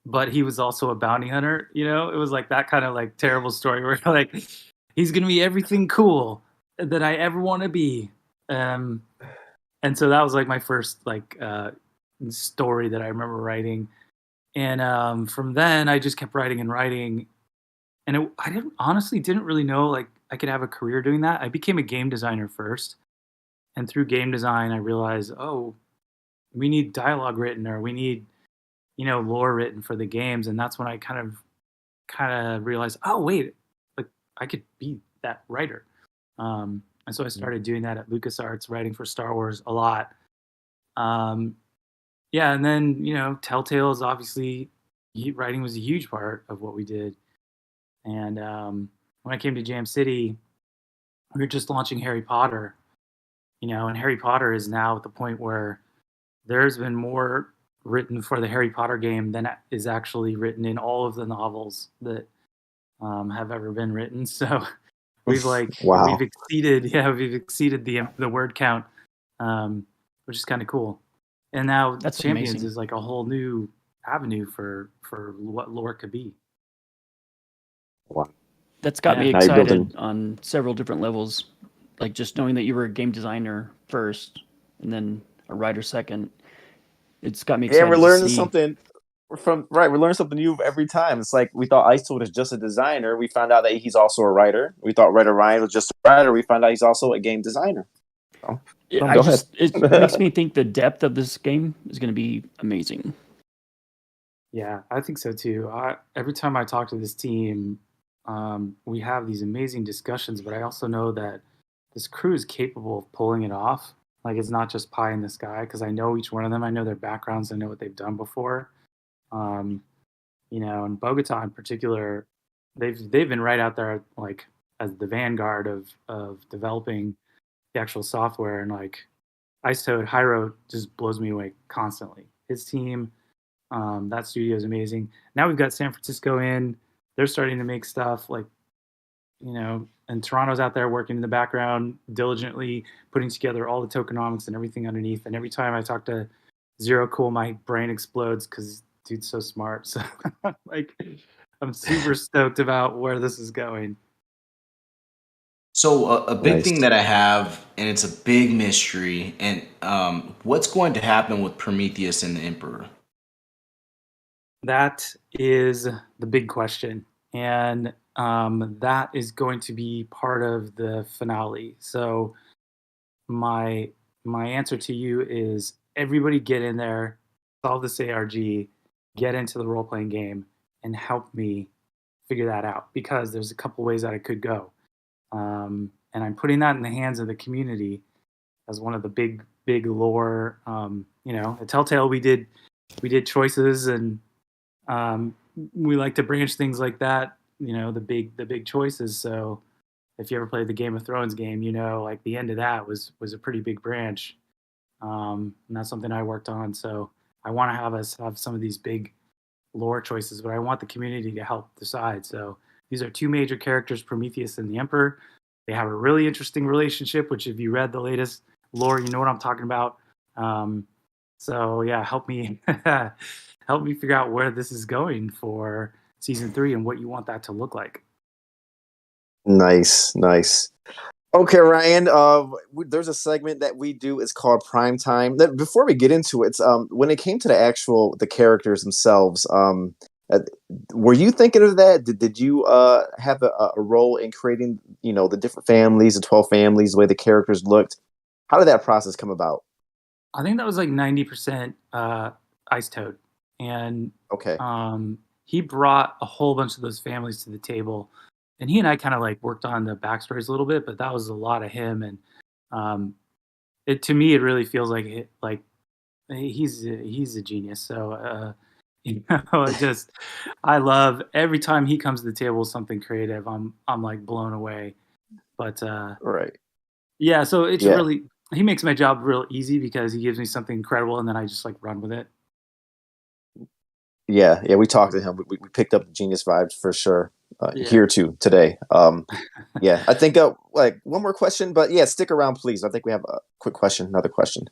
but he was also a bounty hunter, you know? It was like that kind of like terrible story where like he's gonna be everything cool that I ever want to be. Um and so that was like my first like story that I remember writing. And from then I just kept writing and writing. And I didn't really know like I could have a career doing that. I became a game designer first. And through game design, I realized, oh, we need dialogue written or we need, lore written for the games. And that's when I kind of realized, oh, wait, like I could be that writer. And so I started doing that at LucasArts, writing for Star Wars a lot. Yeah, and then Telltale is obviously writing was a huge part of what we did. And when I came to Jam City, we were just launching Harry Potter, and Harry Potter is now at the point where there's been more written for the Harry Potter game than is actually written in all of the novels that have ever been written. So we've wow. we've exceeded the word count, which is kind of cool. And now That's Champions amazing. is like a whole new avenue for what lore could be. Wow. That's got me Now you're excited building- on several different levels. Like just knowing that you were a game designer first and then a writer second. It's got me excited. Yeah, we're learning to see. something we're learning something new every time. It's like we thought Ice Toad is just a designer. We found out that he's also a writer. We thought Writer Ryan was just a writer. We found out he's also a game designer. So, go ahead. It makes me think the depth of this game is going to be amazing. Yeah, I think so too. Every time I talk to this team, we have these amazing discussions, but I also know that this crew is capable of pulling it off. Like it's not just pie in the sky because I know each one of them. I know their backgrounds. I know what they've done before. And Bogota in particular, they've been right out there like as the vanguard of developing the actual software. And like Ice Toad, Hyro just blows me away constantly. His team, that studio is amazing. Now we've got San Francisco in. They're starting to make stuff like, and Toronto's out there working in the background diligently, putting together all the tokenomics and everything underneath. And every time I talk to Zero Cool, my brain explodes because dude's so smart. So like, I'm super stoked about where this is going. So a big Nice. thing that I have, and it's a big mystery, and what's going to happen with Prometheus and the Emperor? That is the big question. And that is going to be part of the finale. So my answer to you is everybody get in there, solve this ARG, get into the role-playing game, and help me figure that out because there's a couple ways that it could go. And I'm putting that in the hands of the community as one of the big lore. At Telltale we did choices and we like to branch things like that, the big choices. So if you ever played the Game of Thrones game, like the end of that was a pretty big branch. And that's something I worked on. So I want to have us have some of these big lore choices, but I want the community to help decide. So these are two major characters, Prometheus and the Emperor. They have a really interesting relationship, which if you read the latest lore, you know what I'm talking about. So yeah, help me figure out where this is going for season 3 and what you want that to look like. Nice. Okay, Ryan. There's a segment that we do. It's called Prime Time. Before we get into it, when it came to the characters themselves, were you thinking of that? Did you have a role in creating, the different families, the 12 families, the way the characters looked? How did that process come about? I think that was like 90% Ice Toad, and okay, he brought a whole bunch of those families to the table. And he and I kind of like worked on the backstories a little bit, but that was a lot of him. And to me, it really feels like he's a genius. So I love every time he comes to the table with something creative. I'm like blown away. But right, yeah. So it's really he makes my job real easy because he gives me something incredible, and then I just like run with it. Yeah, we talked to him. We picked up the genius vibes for sure. Here too today. Yeah, I think like one more question, but yeah, stick around, please. I think we have a quick question, another question.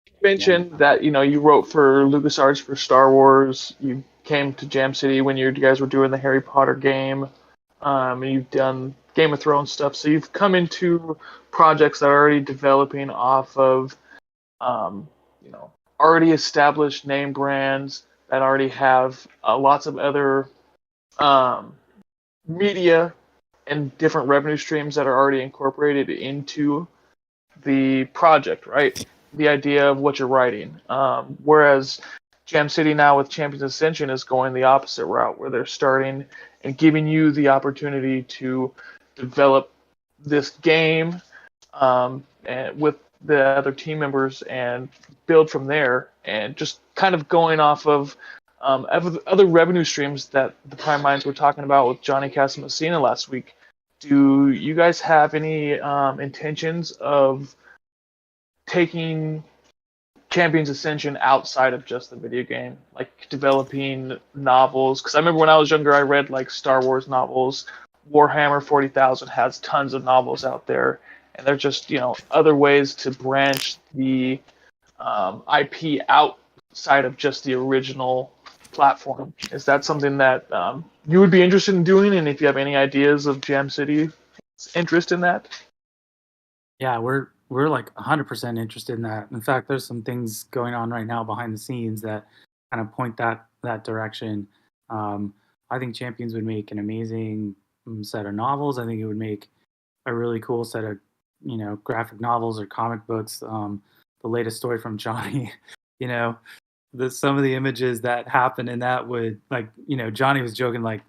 You mentioned that you wrote for LucasArts for Star Wars. You came to Jam City when you guys were doing the Harry Potter game. And you've done Game of Thrones stuff. So you've come into projects that are already developing off of, already established name brands that already have lots of other media and different revenue streams that are already incorporated into the project, right? The idea of what you're writing. Whereas Jam City now with Champions Ascension is going the opposite route, where they're starting and giving you the opportunity to develop this game and with the other team members and build from there, and just kind of going off of other revenue streams that the Prime Minds were talking about with Johnny Cass and Massina last week. Do you guys have any intentions of taking Champions Ascension outside of just the video game, like developing novels? Because I remember when I was younger, I read like Star Wars novels. Warhammer 40,000 has tons of novels out there, and they're just other ways to branch the IP outside of just the original platform. Is that something that you would be interested in doing? And if you have any ideas of Jam City's interest in that? Yeah, we're like 100% interested in that. In fact, there's some things going on right now behind the scenes that kind of point that direction. I think Champions would make an amazing set of novels. I think it would make a really cool set of graphic novels or comic books. The latest story from Johnny, some of the images that happen in that would, like, Johnny was joking, like,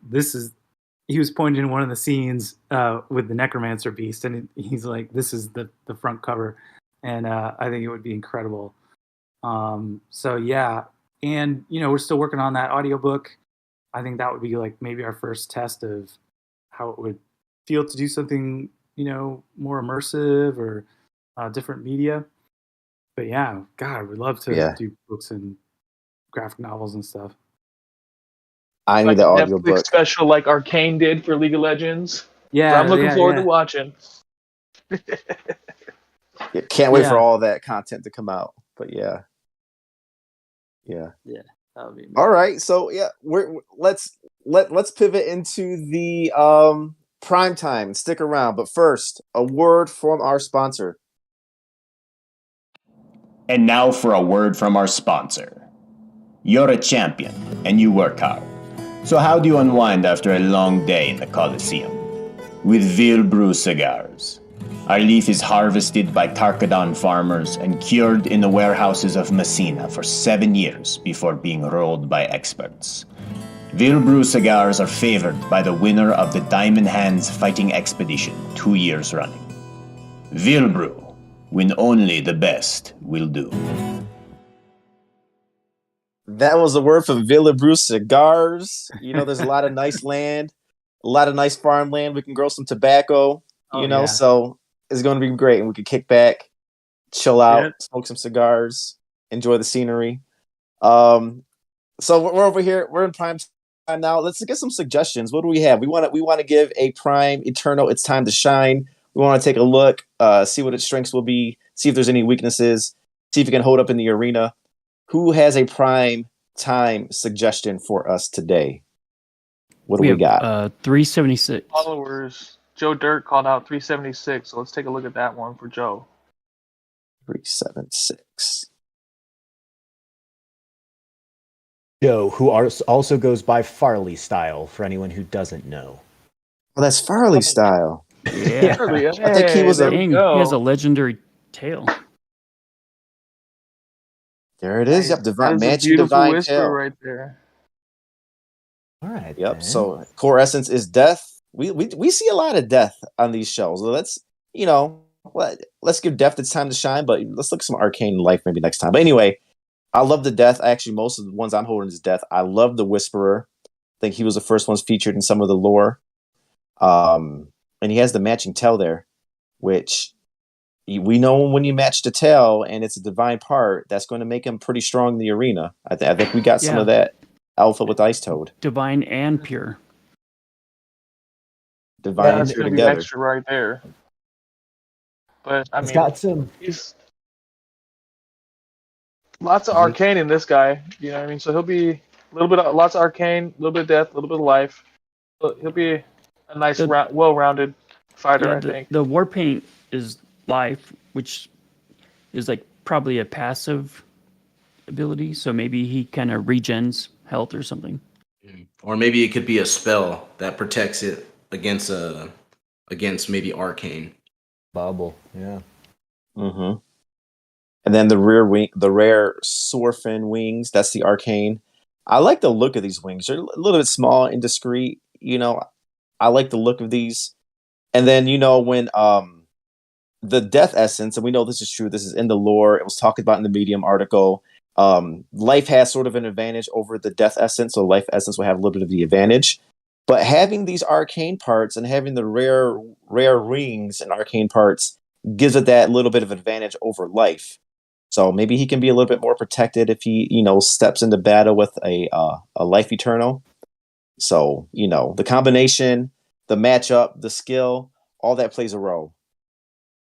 he was pointing in one of the scenes with the Necromancer beast, and he's like, this is the front cover, and I think it would be incredible. So yeah, and we're still working on that audiobook. I think that would be like maybe our first test of how it would feel to do something more immersive or different media. But yeah, God, we'd love to do books and graphic novels and stuff. I need like the Netflix audiobook special like Arcane did for League of Legends. Yeah, so I'm looking forward to watching. Can't wait for all that content to come out. But yeah, that would be amazing. All right, so yeah, let's pivot into the prime time. Stick around, but first, a word from our sponsor. And now for a word from our sponsor. You're a champion, and you work hard. So how do you unwind after a long day in the Coliseum? With Ville Brew cigars. Our leaf is harvested by Tarkadon farmers and cured in the warehouses of Massina for 7 years before being rolled by experts. Ville Brew cigars are favored by the winner of the Diamond Hands Fighting Expedition 2 years running. Ville Brew, when only the best will do. That was a word from Ville Brew cigars. There's a lot of nice land, a lot of nice farmland. We can grow some tobacco, so it's going to be great. And we can kick back, chill out, smoke some cigars, enjoy the scenery. So we're over here. We're in prime time now. Let's get some suggestions. What do we have? We want to give a Prime Eternal It's Time to Shine. We want to take a look, see what its strengths will be, see if there's any weaknesses, see if it can hold up in the arena. Who has a prime time suggestion for us today? What do we got? 376. Followers. Joe Dirt called out 376, so let's take a look at that one for Joe. 376. Joe, who also goes by Farley Style, for anyone who doesn't know. Well, that's Farley Style. Yeah. Farley, I think he was he has a legendary tail. There it is. Yep, That is matching a beautiful divine whisper tail right there. All right. Yep. Then. So core essence is death. We see a lot of death on these shows. So let's give death its time to shine, but let's look at some arcane life maybe next time. But anyway, I love the death. Actually, most of the ones I'm holding is death. I love the Whisperer. I think he was the first ones featured in some of the lore. And he has the matching tail there, which, we know when you match the tail and it's a divine part, that's going to make him pretty strong in the arena. I think we got some of that alpha with Ice Toad. Divine and pure. Divine and that's pure gonna be together. extra right there. But I mean, he's lots of arcane in this guy. You know what I mean? So he'll be a little bit, lots of arcane, a little bit of death, a little bit of life. He'll be a nice, well-rounded fighter, I think. The war paint is life, which is like probably a passive ability. So maybe he kind of regens health or something. Or maybe it could be a spell that protects it against maybe arcane. Bubble, yeah. Mm-hmm. And then the rare Sorfin wings, that's the arcane. I like the look of these wings. They're a little bit small and discreet. I like the look of these. And then, when the death essence, and we know this is true, this is in the lore, it was talked about in the Medium article. Life has sort of an advantage over the death essence, so life essence will have a little bit of the advantage. But having these arcane parts and having the rare rings and arcane parts gives it that little bit of advantage over life. So maybe he can be a little bit more protected if he, steps into battle with a life eternal. So, the combination, the matchup, the skill, all that plays a role.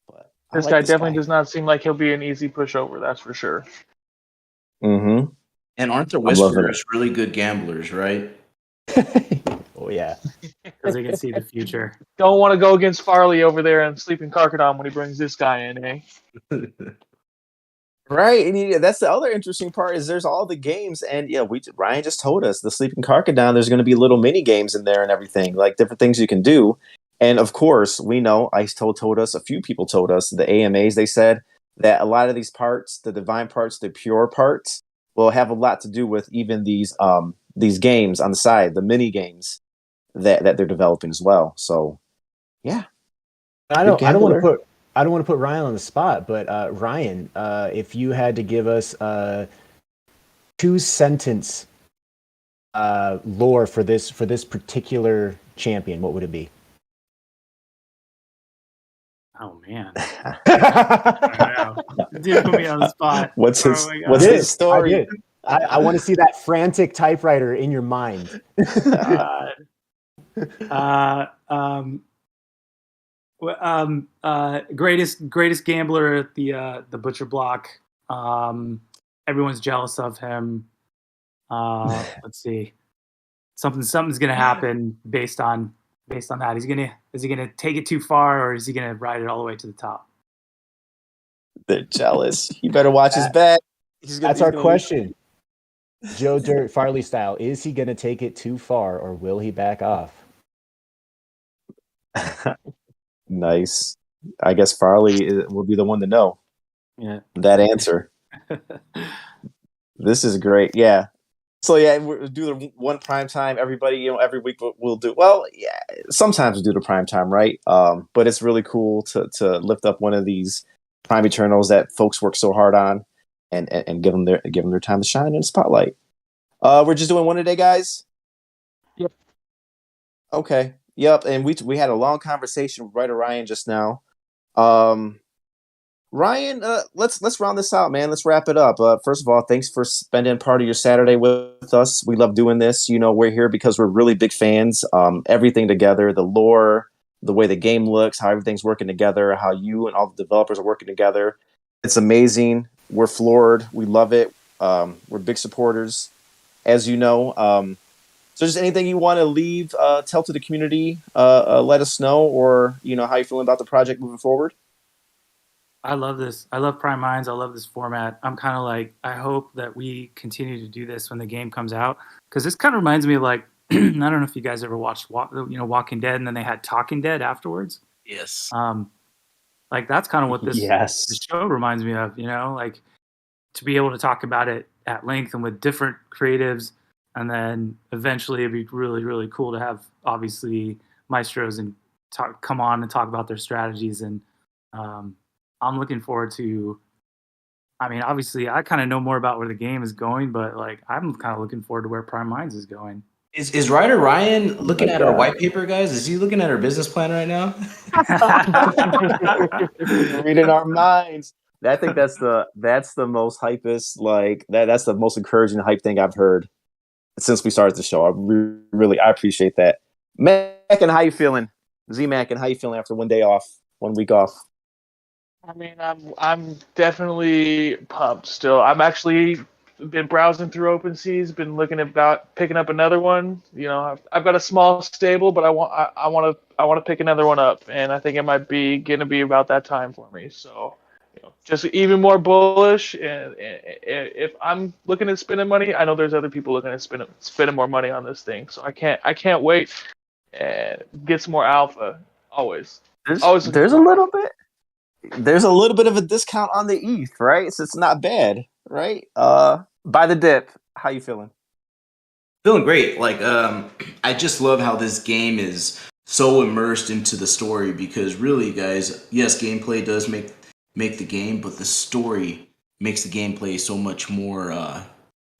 But this guy definitely does not seem like he'll be an easy pushover, that's for sure. Mm-hmm. And aren't the Whisperers really good gamblers, right? Oh, yeah. Because they can see the future. Don't want to go against Farley over there and Sleeping Karkadon when he brings this guy in, eh? Right, and that's the other interesting part is there's all the games, and Ryan just told us the Sleeping Karkadon. There's going to be little mini games in there and everything, like different things you can do. And of course, we know Ice told us, a few people told us, the AMAs. They said that a lot of these parts, the divine parts, the pure parts, will have a lot to do with even these games on the side, the mini games that they're developing as well. So, yeah, I don't want to put Ryan on the spot, but Ryan, if you had to give us a 2-sentence lore for this particular champion, what would it be? Oh man, I don't know. Dude, put me on the spot. What's his story? I want to see that frantic typewriter in your mind. Greatest gambler at the butcher block. Everyone's jealous of him. Let's see. Something's gonna happen based on that. Is he gonna take it too far, or is he gonna ride it all the way to the top? They're jealous. You better watch his back. That's our question. Joe Dirt Farley style. Is he gonna take it too far, or will he back off? Nice. I guess Farley will be the one to know. Yeah. That answer. This is great. Yeah. So we'll do the one prime time. Everybody, every week we'll do. Well, yeah. Sometimes we do the prime time, right? But it's really cool to lift up one of these prime Eternals that folks work so hard on, and give them their time to shine in the spotlight. We're just doing one today, guys. Yep. Okay. Yep. And we had a long conversation with Writer Ryan just now. Ryan, let's round this out, man. Let's wrap it up. First of all, thanks for spending part of your Saturday with us. We love doing this. We're here because we're really big fans. Everything together, the lore, the way the game looks, how everything's working together, how you and all the developers are working together. It's amazing. We're floored. We love it. We're big supporters, as you know. So just anything you want to leave, tell to the community, let us know, or how you're feeling about the project moving forward. I love this. I love Prime Minds. I love this format. I'm kind of like, I hope that we continue to do this when the game comes out, because this kind of reminds me of like, I don't know if you guys ever watched Walking Dead, and then they had Talking Dead afterwards. Yes. Like that's kind of what this show reminds me of. Like to be able to talk about it at length and with different creatives, and then eventually it'd be really, really cool to have obviously maestros and come on and talk about their strategies. And I'm looking forward to, obviously I kind of know more about where the game is going, but like I'm kind of looking forward to where Prime Minds is going. Is Writer Ryan looking at our white paper, guys? Is he looking at our business plan right now? Reading our minds. I think that's the most hypest, like that's the most encouraging hype thing I've heard since we started the show. I appreciate that. Mac, and how you feeling? Z-Mac, and how you feeling after 1 week off? I mean, I'm definitely pumped still. I'm actually been browsing through OpenSeas, been looking about picking up another one. You know, I've got a small stable, but I want to pick another one up, and I think it might be gonna be about that time for me. So, you know, just even more bullish. And if I'm looking at spending money, I know there's other people looking at spending more money on this thing. So I can't wait and get some more alpha. Always. There's a little bit. There's a little bit of a discount on the ETH, right? So it's not bad, right? By the dip, how you feeling? Feeling great. Like, I just love how this game is so immersed into the story because really, guys, yes, gameplay does make the game, but the story makes the gameplay so much more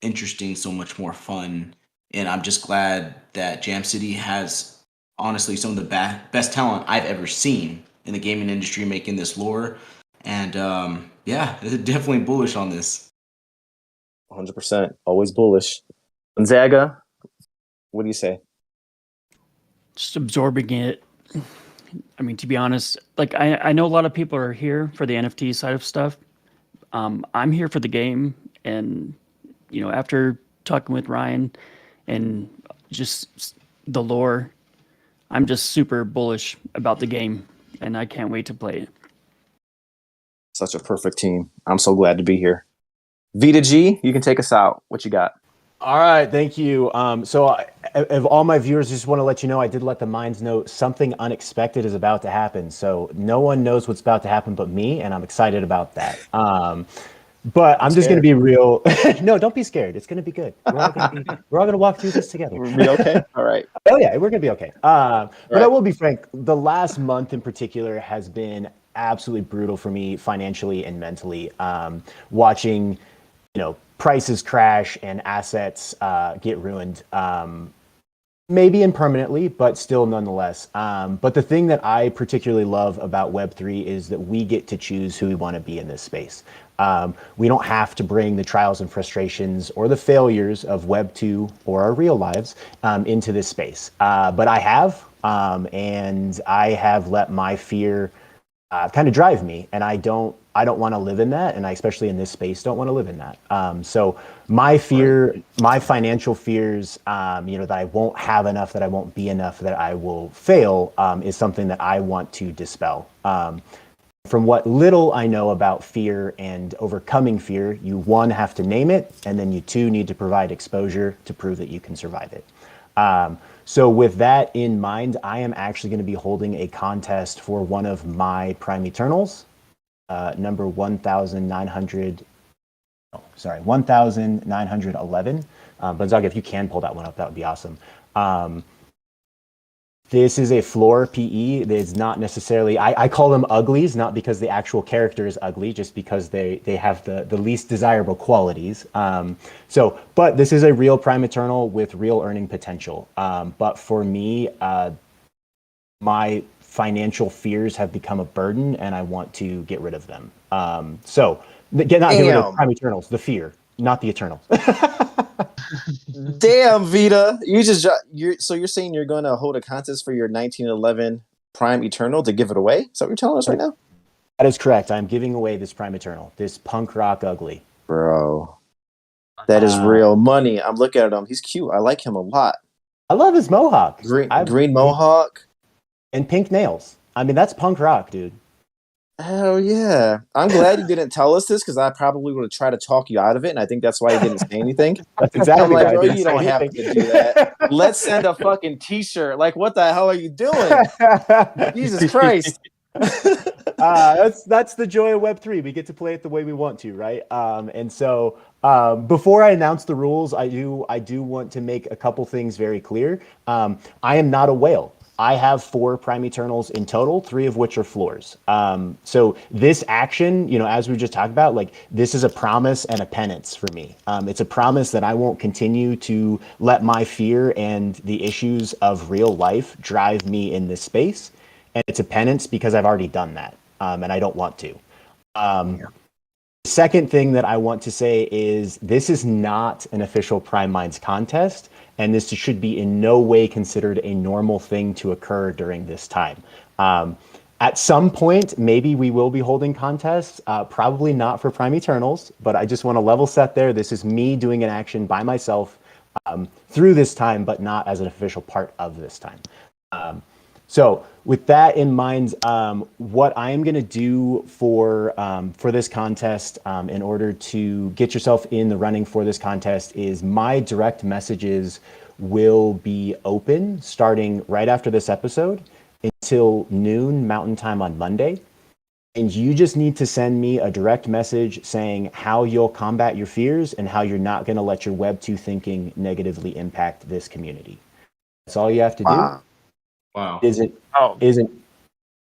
interesting, so much more fun. And I'm just glad that Jam City has honestly some of the best talent I've ever seen in the gaming industry making this lore. And yeah, definitely bullish on this. 100%. Always bullish. Gonzaga, what do you say? Just absorbing it. I mean, to be honest, like I know a lot of people are here for the NFT side of stuff. I'm here for the game. And, you know, after talking with Ryan and just the lore, I'm just super bullish about the game. And I can't wait to play it. Such a perfect team. I'm so glad to be here. Vita G, you can take us out. What you got? All right, thank you. So of all my viewers, I just want to let you know, I did let the minds know something unexpected is about to happen. So no one knows what's about to happen but me, and I'm excited about that. But I'm just going to be real. No, don't be scared. It's going to be good. We're all going to walk through this together. We'll be okay? All right. Oh, yeah, we're going to be okay. But I will be frank. The last month in particular has been absolutely brutal for me financially and mentally. Watching, you know, prices crash and assets get ruined. Maybe impermanently, but still nonetheless. But the thing that I particularly love about Web3 is that we get to choose who we want to be in this space. We don't have to bring the trials and frustrations or the failures of Web2 or our real lives into this space. But I have, and I have let my fear kind of drive me, and I don't want to live in that, and I, especially in this space, don't want to live in that. So my fear, my financial fears, you know, that I won't have enough, that I won't be enough, that I will fail, is something that I want to dispel. From what little I know about fear and overcoming fear, you one, have to name it, and then you two, need to provide exposure to prove that you can survive it. So with that in mind, I am actually going to be holding a contest for one of my Prime Eternals, number 1911. Gonzaga, if you can pull that one up, that would be awesome. This is a floor PE. It's not necessarily, I call them uglies, not because the actual character is ugly, just because they have the least desirable qualities. But this is a real Prime Eternal with real earning potential. But for me, my financial fears have become a burden, and I want to get rid of them. Get rid of Prime Eternals, the fear, not the Eternals. Damn, Vita, so you're saying you're going to hold a contest for your 1911 Prime Eternal to give it away? Is that what you're telling us right now? That is correct. I'm giving away this Prime Eternal, this punk rock ugly. Bro, that is real money. I'm looking at him. He's cute. I like him a lot. I love his mohawk. Green mohawk. And pink nails. I mean, that's punk rock, dude. Hell yeah. I'm glad you didn't tell us this, because I probably would have tried to talk you out of it, and I think that's why you didn't say anything. That's exactly I'm like, bro, you don't have to do that. Let's send a fucking t-shirt. Like, what the hell are you doing? Jesus Christ. That's the joy of Web3. We get to play it the way we want to, right? And so before I announce the rules, I do want to make a couple things very clear. I am not a whale. I have 4 Prime Eternals in total, 3 of which are floors. So this action, as we just talked about, like this is a promise and a penance for me. It's a promise that I won't continue to let my fear and the issues of real life drive me in this space. And it's a penance because I've already done that, and I don't want to. The second thing that I want to say is this is not an official Prime Minds contest, and this should be in no way considered a normal thing to occur during this time. At some point, maybe we will be holding contests, probably not for Prime Eternals, but I just want to level set there. This is me doing an action by myself through this time, but not as an official part of this time. So with that in mind, what I am going to do for this contest in order to get yourself in the running for this contest is my direct messages will be open starting right after this episode until noon Mountain Time on Monday. And you just need to send me a direct message saying how you'll combat your fears and how you're not going to let your Web 2 thinking negatively impact this community. That's all you have to do. Wow. Is an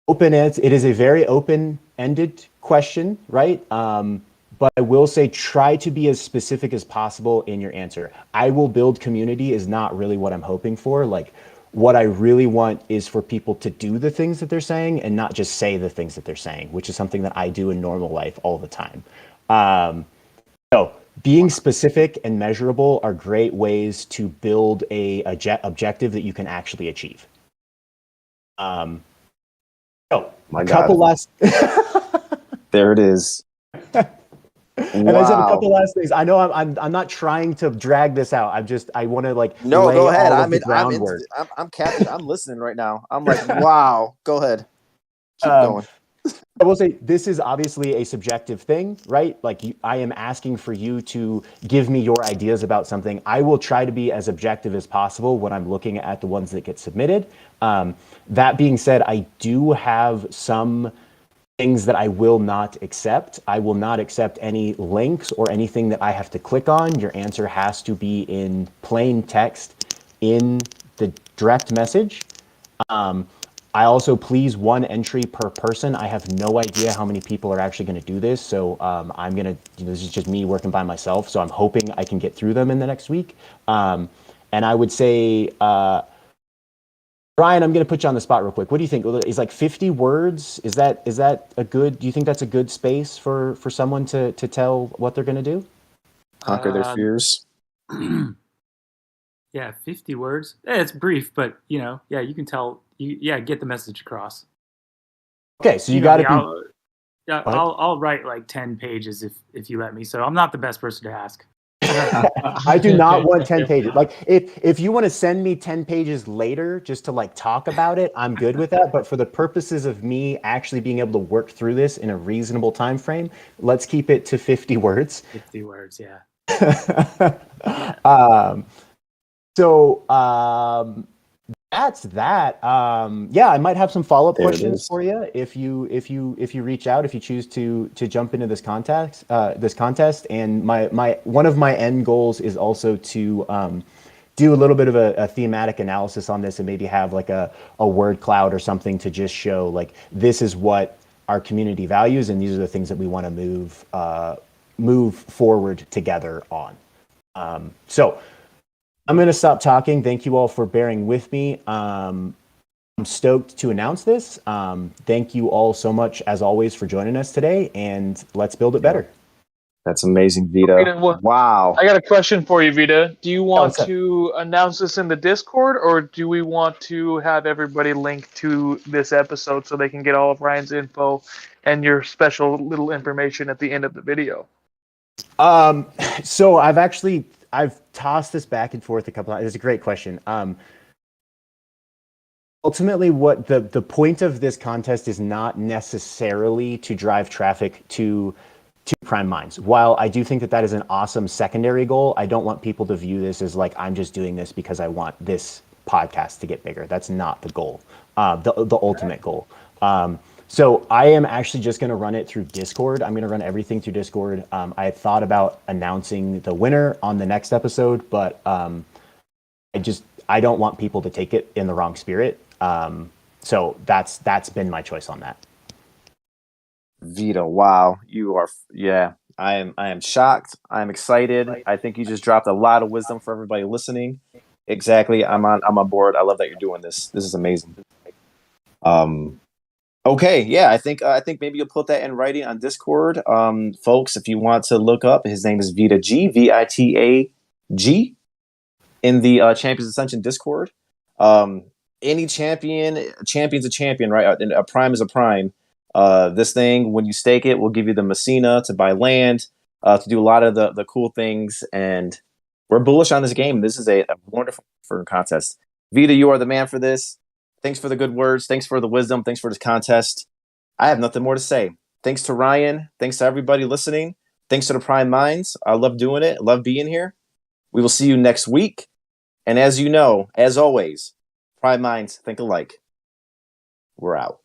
open answer. It is a very open-ended question, right? But I will say try to be as specific as possible in your answer. I will build community is not really what I'm hoping for. Like what I really want is for people to do the things that they're saying and not just say the things that they're saying, which is something that I do in normal life all the time. So being specific and measurable are great ways to build a objective that you can actually achieve. My a couple last there it is. And I said a couple last things. I know I'm not trying to drag this out. I want to like no, lay go ahead. all of the groundwork. I'm captain. I'm listening right now. I'm like, wow. Go ahead. Keep going. I will say this is obviously a subjective thing, right? Like I am asking for you to give me your ideas about something. I will try to be as objective as possible when I'm looking at the ones that get submitted. That being said, I do have some things that I will not accept. I will not accept any links or anything that I have to click on. Your answer has to be in plain text in the direct message. I also please 1 entry per person. I have no idea how many people are actually going to do this. So I'm going to, this is just me working by myself. So I'm hoping I can get through them in the next week. And I would say, Ryan, I'm going to put you on the spot real quick. What do you think? Is like 50 words? Is that a good, do you think that's a good space for someone to tell what they're going to do? Conquer their fears. Yeah, 50 words. It's brief, but you can tell. Get the message across. Okay, so you got to be. I'll write like 10 pages if you let me. So I'm not the best person to ask. I do not want 10 pages. Like if you want to send me 10 pages later just to like talk about it, I'm good with that. But for the purposes of me actually being able to work through this in a reasonable time frame, let's keep it to 50 words. 50 words, yeah. That's that. I might have some follow-up questions for you if you reach out, if you choose to jump into this contest. And one of my end goals is also to do a little bit of a thematic analysis on this and maybe have like a word cloud or something to just show like this is what our community values and these are the things that we want to move forward together on. So I'm going to stop talking. Thank you all for bearing with me. I'm stoked to announce this. Thank you all so much, as always, for joining us today, and let's build it better. That's amazing, Vita. Wow. I got a question for you, Vita. Do you want to announce this in the Discord, or do we want to have everybody link to this episode so they can get all of Ryan's info and your special little information at the end of the video? So I've tossed this back and forth a couple of times. It's a great question. Ultimately, what the point of this contest is not necessarily to drive traffic to Prime Minds. While I do think that is an awesome secondary goal, I don't want people to view this as like, I'm just doing this because I want this podcast to get bigger. That's not the goal, the ultimate goal. So I am actually just going to run it through Discord. I'm going to run everything through Discord. I had thought about announcing the winner on the next episode, but I don't want people to take it in the wrong spirit. So that's been my choice on that. Vito, wow, you are, yeah. I am shocked. I'm excited. I think you just dropped a lot of wisdom for everybody listening. Exactly. I'm on board. I love that you're doing this. This is amazing. Okay, yeah, I think maybe you'll put that in writing on Discord. Folks, if you want to look up, his name is Vita G, VITAG, in the Champions Ascension Discord. Any champion's a champion, right? A prime is a prime. This thing, when you stake it, will give you the Massina to buy land, to do a lot of the cool things, and we're bullish on this game. This is a wonderful contest. Vita, you are the man for this. Thanks for the good words. Thanks for the wisdom. Thanks for this contest. I have nothing more to say. Thanks to Ryan. Thanks to everybody listening. Thanks to the Prime Minds. I love doing it. Love being here. We will see you next week. And as you know, as always, Prime Minds think alike. We're out.